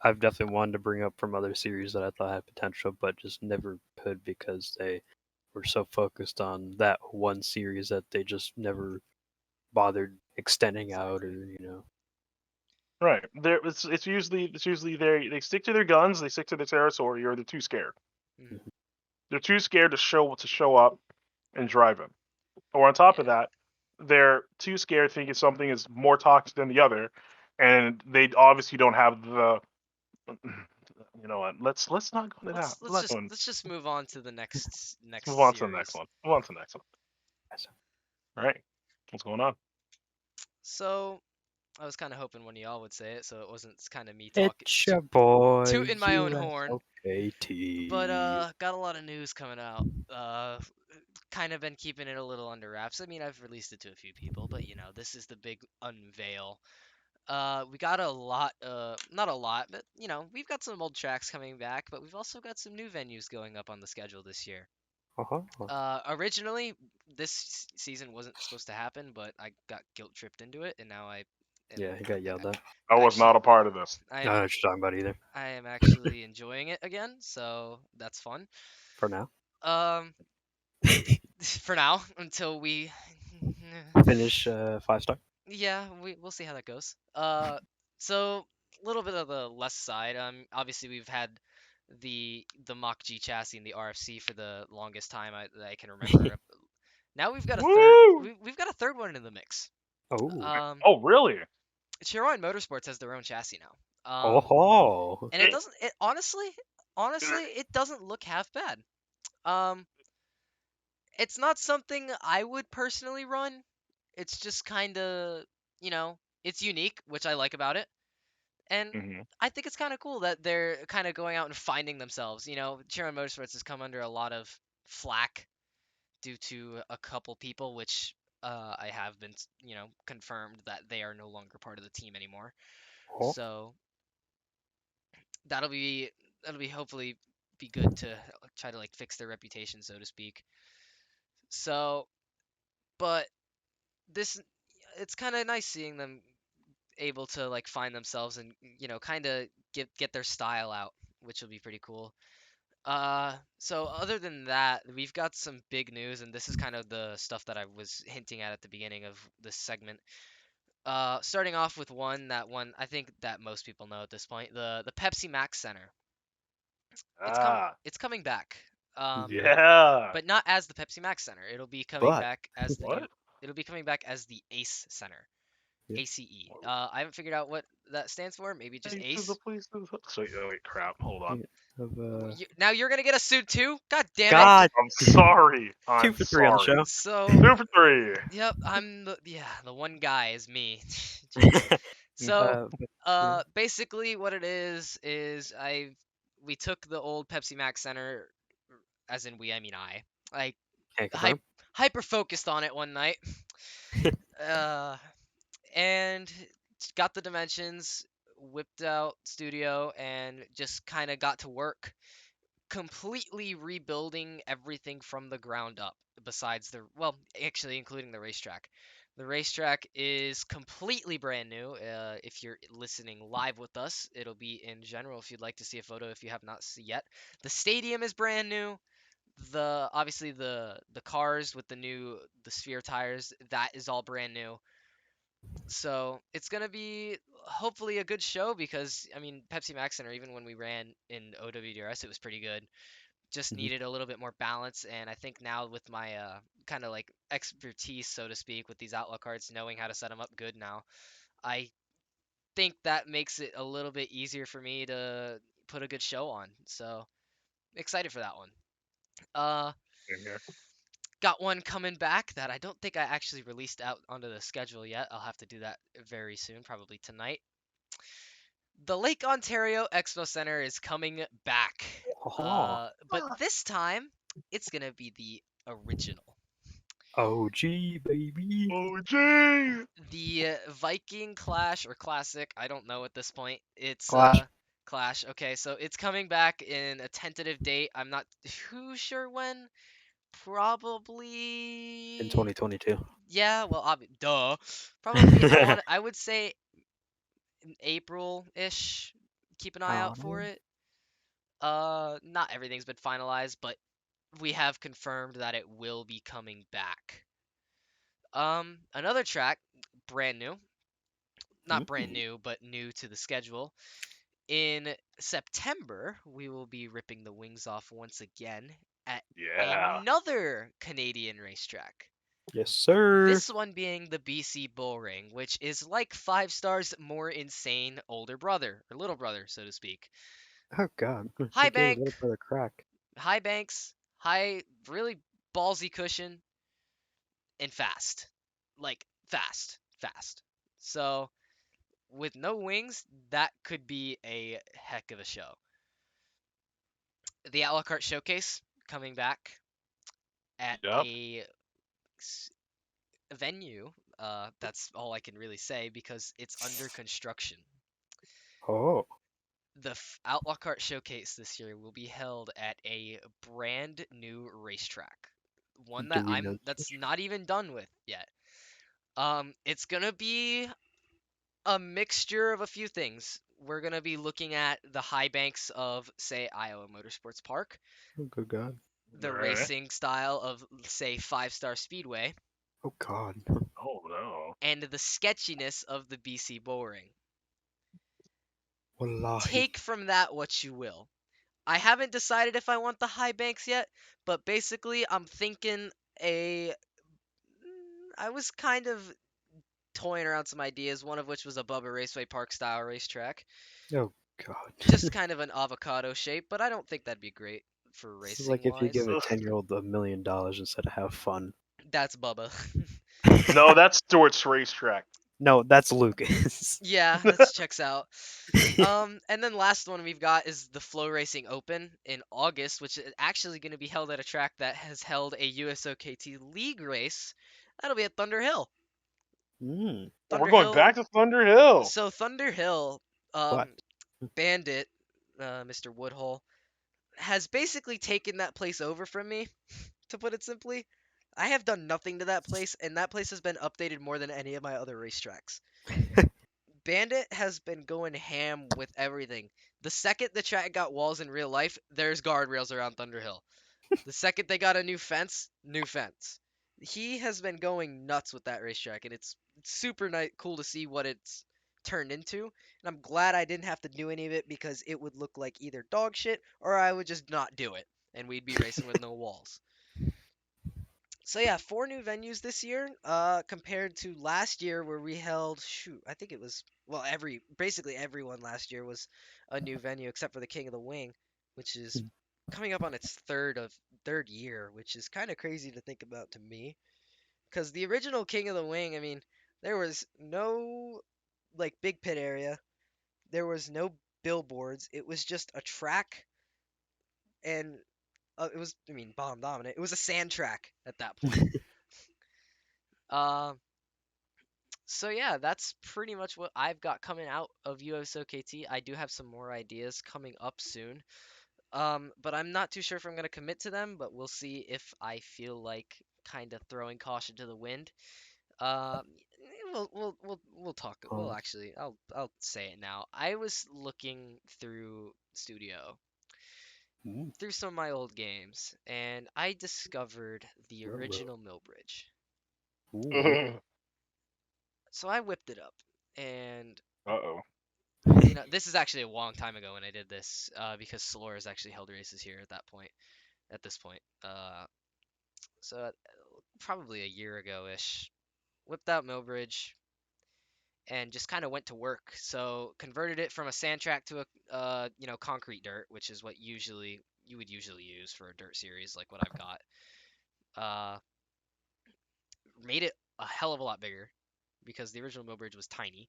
I've definitely wanted to bring up from other series that I thought had potential, but just never could because they were so focused on that one series that they just never bothered extending out or right. It's usually they stick to their guns, they stick to their territory, or they're too scared. Mhm. They're too scared to show up and drive them. Or on top of Yeah. that, they're too scared thinking something is more toxic than the other, and they obviously don't have the. You know what? Let's not go into that. Let's just move on to the next Let's move on to the series. next one. Move on to the next one. All right. What's going on? So I was kind of hoping one of y'all would say it, so it wasn't kind of me talking it's your boy tooting my own horn. USLKT. But got a lot of news coming out. Kind of been keeping it a little under wraps. I mean, I've released it to a few people, but this is the big unveil. We got a lot, not a lot, but we've got some old tracks coming back, but we've also got some new venues going up on the schedule this year. Originally, this season wasn't supposed to happen, but I got guilt tripped into it, and now Yeah, he got yelled at. I was not a part of this. I don't know what you're talking about either. I am actually enjoying it again, so that's fun. For now. For now, until we Finish 5-star. yeah, we'll see how that goes. So a little bit of the less side. Obviously we've had the Mach G chassis and the RFC for the longest time that I can remember. Now we've got a Woo! we've got a third one in the mix. Oh. Oh, really? Chiron Motorsports has their own chassis now. Oh. And it doesn't. It honestly, it doesn't look half bad. Um, it's not something I would personally run. It's just kind of, it's unique, which I like about it. And hmm I think it's kind of cool that they're kind of going out and finding themselves. Chiron Motorsports has come under a lot of flack due to a couple people, which I have been, confirmed that they are no longer part of the team anymore. Oh. So that'll be hopefully be good to try to like fix their reputation, so to speak. So, but this it's kind of nice seeing them able to like find themselves and kind of get their style out, which will be pretty cool. So other than that, we've got some big news, and this is kind of the stuff that I was hinting at the beginning of this segment. Starting off with one I think that most people know at this point, the Pepsi Max Center. It's coming back. Yeah. But not as the Pepsi Max Center. It'll be coming But back as the What? it'll be coming back as the ACE Center. Yeah. ACE. I haven't figured out what that stands for. Maybe just ACE. So, wait, crap. Hold on. Of, Now you're gonna get a suit too? God damn it! God, I'm sorry. 2 I'm for 3 on the sorry. show. So 2 for 3. yep, I'm the one guy is me. Jeez. So basically what it is we took the old Pepsi Max Center, as in I mean I Can't confirm. hyper focused on it one night. And got the dimensions, whipped out studio, and just kind of got to work completely rebuilding everything from the ground up. Besides actually including the racetrack. The racetrack is completely brand new. If you're listening live with us, it'll be in general if you'd like to see a photo if you have not seen yet. The stadium is brand new. Obviously the cars with the sphere tires, that is all brand new. So it's gonna be hopefully a good show because I mean Pepsi Max Center, even when we ran in OWDRS, it was pretty good. Just Mhm. needed a little bit more balance, and I think now with my kind of like expertise, so to speak, with these outlaw cards, knowing how to set them up good now, I think that makes it a little bit easier for me to put a good show on. So excited for that one. Got one coming back that I don't think I actually released out onto the schedule yet. I'll have to do that very soon, probably tonight. The Lake Ontario Expo Center is coming back. Oh. But this time, it's going to be the original. OG, baby. OG. The Viking Clash or Classic, I don't know at this point. It's Clash. Clash. Okay, so it's coming back in a tentative date. I'm not too sure when. Probably In 2022. Yeah, well, duh. Probably I would say in April-ish. Keep an eye out for it. Not everything's been finalized, but we have confirmed that it will be coming back. Another track, brand new. Not brand new, but new to the schedule. In September, we will be ripping the wings off once again at another Canadian racetrack. Yes, sir. This one being the BC Bullring, which is like 5 stars more insane older brother, or little brother, so to speak. Oh god. High He gave his bank. little brother crack. High banks, really ballsy cushion, and fast. Like, fast. So, with no wings, that could be a heck of a show. The A La Carte Showcase coming back at a venue. That's all I can really say because it's under construction. Oh. The Outlaw Kart Showcase this year will be held at a brand new racetrack, one that that's not even done with yet. It's gonna be a mixture of a few things. We're gonna be looking at the high banks of, say, Iowa Motorsports Park. Oh good god. The racing style of, say, 5 Star Speedway. Oh god. Oh no. And the sketchiness of the BC Bullring. Wallahi. Take from that what you will. I haven't decided if I want the high banks yet, but basically I'm thinking a I was kind of toying around some ideas, one of which was a Bubba Raceway Park style racetrack. Oh God. Just kind of an avocado shape, but I don't think that'd be great for This is racing like if you give wise. a 10-year-old $1 million instead of have fun. That's Bubba. No, that's Stewart's racetrack. No, that's Lucas. Yeah, that checks out. And then last one we've got is the Flow Racing Open in August, which is actually going to be held at a track that has held a USOKT League race. That'll be at Thunder Hill. Mm, We're Thunder going Hill. back to Thunder Hill. So Thunder Hill, what? Bandit, Mr. Woodhull, has basically taken that place over from me, to put it simply. I have done nothing to that place, and that place has been updated more than any of my other racetracks. Bandit has been going ham with everything. The second the track got walls in real life, there's guardrails around Thunder Hill. The second they got a new fence, new fence. He has been going nuts with that racetrack, and it's super nice, cool to see what it's turned into. And I'm glad I didn't have to do any of it because it would look like either dog shit or I would just not do it, and we'd be racing with no walls. So yeah, 4 new venues this year, compared to last year where we held, shoot, I think it was, well, basically everyone last year was a new venue except for the King of the Wing, which is coming up on its third year, which is kind of crazy to think about to me, because the original King of the Wing, I mean, there was no like big pit area, there was no billboards, it was just a track, and it was, I mean, bomb dominant. It was a sand track at that point. Uh, so yeah, that's pretty much what I've got coming out of USOKT. I do have some more ideas coming up soon. But I'm not too sure if I'm gonna commit to them, but we'll see if I feel like kind of throwing caution to the wind. Um, we'll talk. Well, Oh. actually, I'll say it now. I was looking through Studio, Mm, through some of my old games, and I discovered the Ruh-roh. original Millbridge. ooh. So I whipped it up, and Uh-oh. this is actually a long time ago when I did this, because Solores actually held races here at that point. At this point, so probably a year ago ish, whipped out Millbridge and just kind of went to work. So converted it from a sand track to a concrete dirt, which is what you would usually use for a dirt series like what I've got. Uh, Made it a hell of a lot bigger because the original Millbridge was tiny.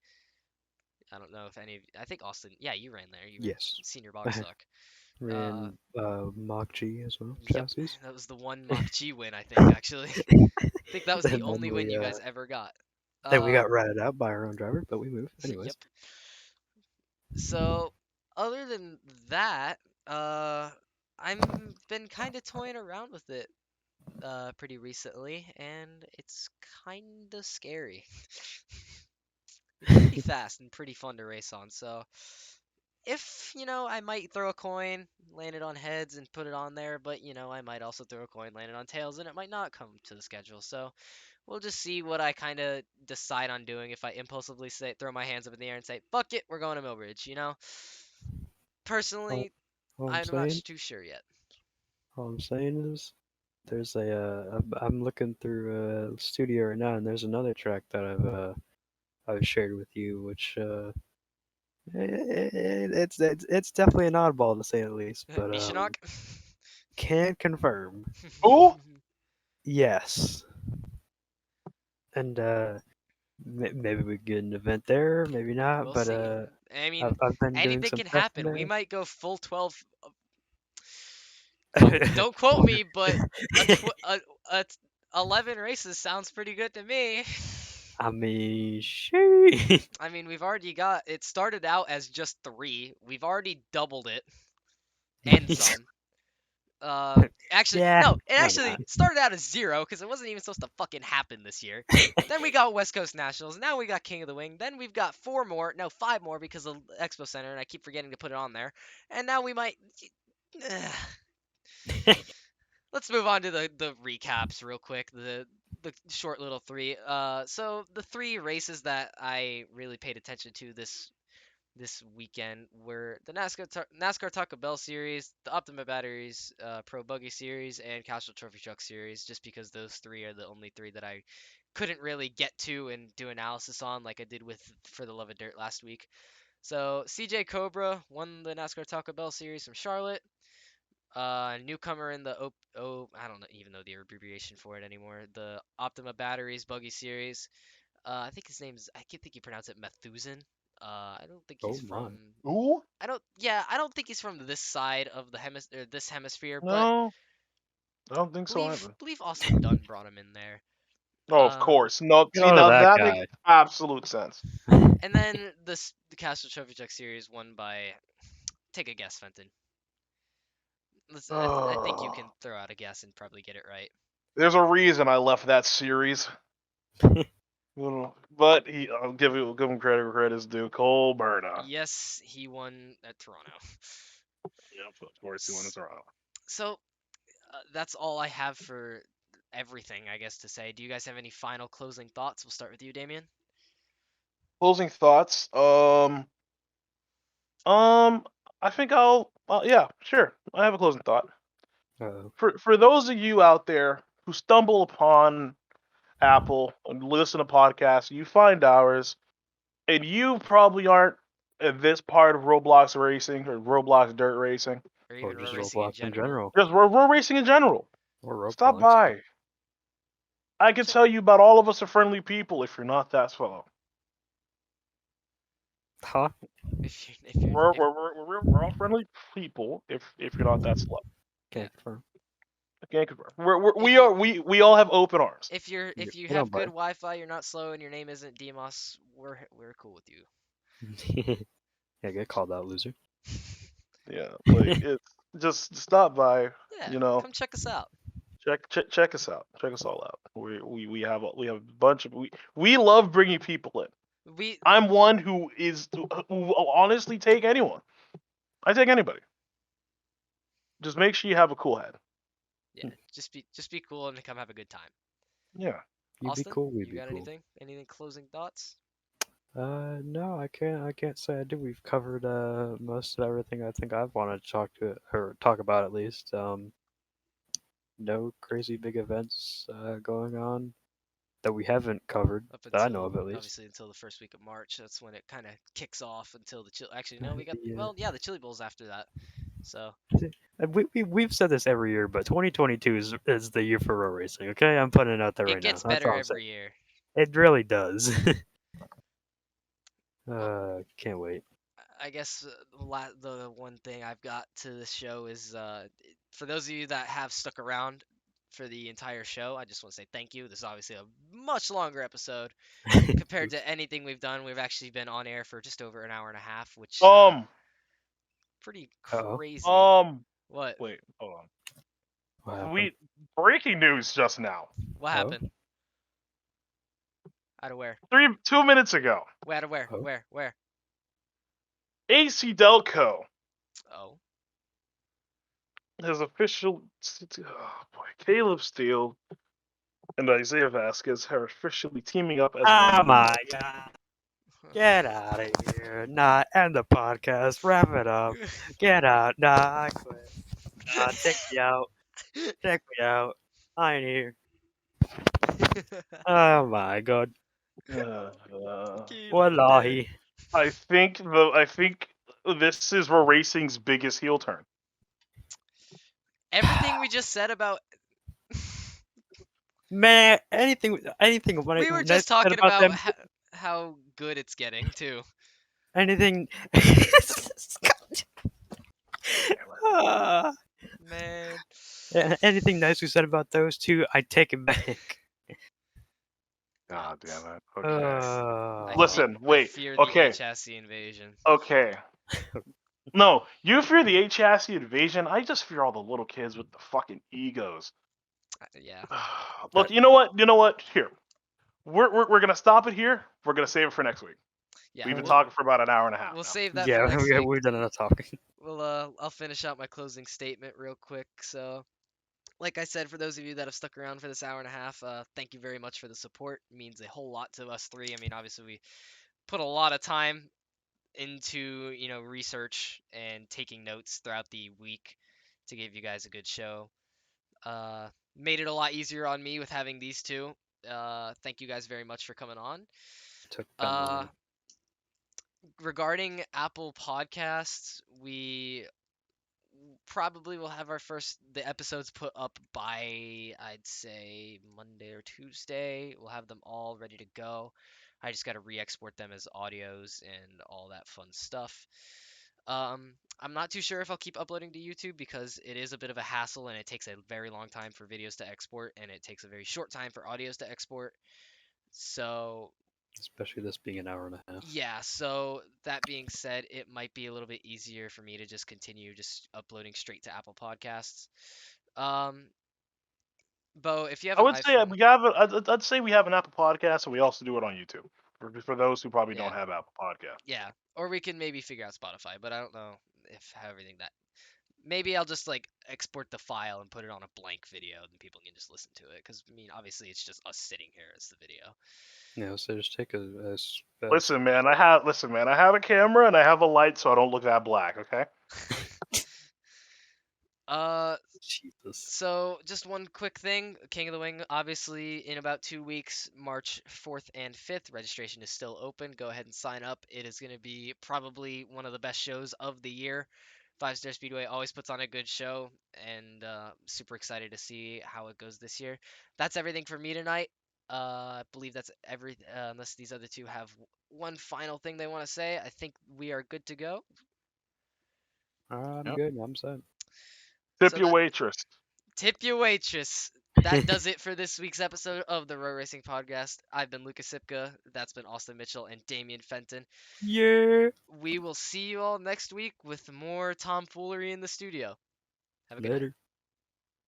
I don't know if any of I think Austin, yeah, you ran there. You were Yes. senior box suck. Ran Mach G as well. Yep, Chassis. that was the one Mach G win, I think, actually. I think that was the And only then win we, you guys ever got. then we got ratted out by our own driver, but we moved anyways. Yep. So, other than that, I've been kind of toying around with it pretty recently, and it's kind of scary. It's pretty fast and pretty fun to race on, so if, I might throw a coin, land it on heads and put it on there, but, I might also throw a coin, land it on tails, and it might not come to the schedule. So we'll just see what I kind of decide on doing if I impulsively throw my hands up in the air and say, fuck it, we're going to Millbridge. Personally, All I'm not too sure yet. all I'm saying is there's I'm looking through Studio right now, and there's another track that I've shared with you, which it's definitely an oddball to say the least, but Mishinok? can't confirm. Who? Yes, and maybe we get an event there, maybe not, We'll but see. I mean, I've been doing anything some can testing happen. We there. might go full 12. Don't quote me, but a 11 races sounds pretty good to me. I mean, she. I mean, we've already got it started out as just 3. We've already doubled it and some. Actually, Yeah, no, it why actually not? started out as 0 because it wasn't even supposed to fucking happen this year. Then we got West Coast Nationals. Now we got King of the Wing. Then we've got 4 more. No, 5 more because of Expo Center, and I keep forgetting to put it on there. And now we might. Let's move on to the recaps real quick. The short little 3. So the 3 races that I really paid attention to this weekend were the NASCAR Taco Bell Series, the Optima Batteries Pro Buggy Series, and Castrol Trophy Truck Series. Just because those 3 are the only 3 that I couldn't really get to and do analysis on like I did with For the Love of Dirt last week. So CJ Cobra won the NASCAR Taco Bell Series from Charlotte. Newcomer in the I don't even know the abbreviation for it anymore. The Optima Batteries Buggy Series. I think his name's I think you pronounce it Methusen. I don't think Oh he's my. from Ooh, I don't think he's from this side of the this hemisphere, but no, I don't think so believe either. believe Austin Dunn brought him in there. Oh, of Um, course. No, see Oh, now that that makes guy. absolute sense. and then the Castle Trophy Truck Series won by take a guess, Fenton. I think you can throw out a guess and probably get it right. There's a reason I left that series. But I'll give him credit where credit's due. Cole Berna. Yes, he won at Toronto. Yep, of course he won in Toronto. So that's all I have for everything, I guess, to say. Do you guys have any final closing thoughts? We'll start with you, Damien. Closing thoughts. I think yeah, sure. I have a closing thought. Uh, For those of you out there who stumble upon Apple and listen to podcasts, you find ours, and you probably aren't at this part of Roblox racing or Roblox dirt racing, Or or even just road racing in Roblox in general. general. just we're racing in general. Or Stop Roblox. by. I can Check- tell you about all of us are friendly people if you're not that fellow. Huh? If you're We're all friendly people if you're not that slow. Can't confirm. I can't confirm. We all have open arms. if you I don't have good bite. Wi-Fi, you're not slow, and your name isn't Demos, we're cool with you. Yeah, get called out, loser. Yeah, like it's just stop by. Yeah, You know, come check us out. check us out. Check us all out. We have a bunch of we love bringing people in. We I'm one who will honestly take anyone. I take anybody. Just make sure you have a cool head. yeah, just be cool and come have a good time. Yeah. You'd be Austin, cool, we'd you be got cool. anything? Anything closing thoughts? No, I can't say I do. We've covered most of everything I think I've wanted to talk about at least. No crazy big events going on that we haven't covered Up that I until know of at least. obviously until the first week of March. That's when it kind of kicks off until the chill. Actually, no, we got Yeah. the Chili Bowl's after that. So And we've said this every year, but 2022 is the year for road racing. Okay, I'm putting it out there it right now. gets That's better all I'm saying. every year. It really does. Can't wait. I guess the one thing I've got to the show is for those of you that have stuck around for the entire show, I just want to say thank you. This is obviously a much longer episode compared to anything we've done. We've actually been on air for just over an hour and a half, which pretty Uh-oh. crazy. What? Wait, hold on. What happened? We breaking news just now. What Oh. happened? Out of where? 2 minutes ago. Out of where? Oh. Where? AC Delco Oh. has official. Oh boy, Caleb Steele and Isaiah Vasquez are officially teaming up as Oh one. my god. Get out of here. Nah, end the podcast. Wrap it up. Get out. Nah, I quit. Nah, take me out. Take me out. I ain't here. Oh my god. Wallahi. I think this is racing's biggest heel turn. Everything we just said about Man, anything when we were when just I said talking about about them, how good it's getting too. anything Ah, Man. anything nice we said about those two, I take it back. God damn it. Okay. I Listen, wait. fear the Okay. chassis invasion. Okay. No, you fear the H chassis invasion. I just fear all the little kids with the fucking egos. Yeah. Look, you know what? You know what? Here, we're gonna stop it here. We're gonna save it for next week. Yeah. We've been we'll, talking for about an hour and a half. we'll now. save that Yeah, for next week. we've done enough talking. Well, I'll finish out my closing statement real quick. So, like I said, for those of you that have stuck around for this hour and a half, thank you very much for the support. It means a whole lot to us three. I mean, obviously we put a lot of time into, research and taking notes throughout the week to give you guys a good show. Made it a lot easier on me with having these two. Thank you guys very much for coming on. Took that Uh, long. regarding Apple Podcasts, we probably will have the episodes put up by, I'd say, Monday or Tuesday. We'll have them all ready to go. I just got to re-export them as audios and all that fun stuff. I'm not too sure if I'll keep uploading to YouTube because it is a bit of a hassle and it takes a very long time for videos to export and it takes a very short time for audios to export. So Especially this being an hour and a half. yeah, so that being said, it might be a little bit easier for me to just continue just uploading straight to Apple Podcasts. Bo, if you have I an would say iPhone, we have. I'd say we have an Apple Podcast, and we also do it on YouTube. For those who probably don't Yeah. have Apple Podcast. yeah, or we can maybe figure out Spotify, but I don't know if how everything that. Maybe I'll just like export the file and put it on a blank video, and people can just listen to it. Because I mean, obviously, it's just us sitting here as the video. So just take a Listen, man. I have a camera and I have a light, so I don't look that black. Okay. Jesus. So just one quick thing, King of the Wing, obviously in about 2 weeks, March 4th and 5th, registration is still open. Go ahead and sign up. It is going to be probably one of the best shows of the year. Five Star Speedway always puts on a good show, and super excited to see how it goes this year. That's everything for me tonight. I believe that's unless these other two have one final thing they want to say. I think we are good to go. I'm Yep. good. I'm set. Tip So your that- waitress. Tip your waitress. That does it for this week's episode of the Row Racing Podcast. I've been Lucas Sipka. That's been Austin Mitchell and Damian Fenton. Yeah. We will see you all next week with more tomfoolery in the studio. Have a good night. Later.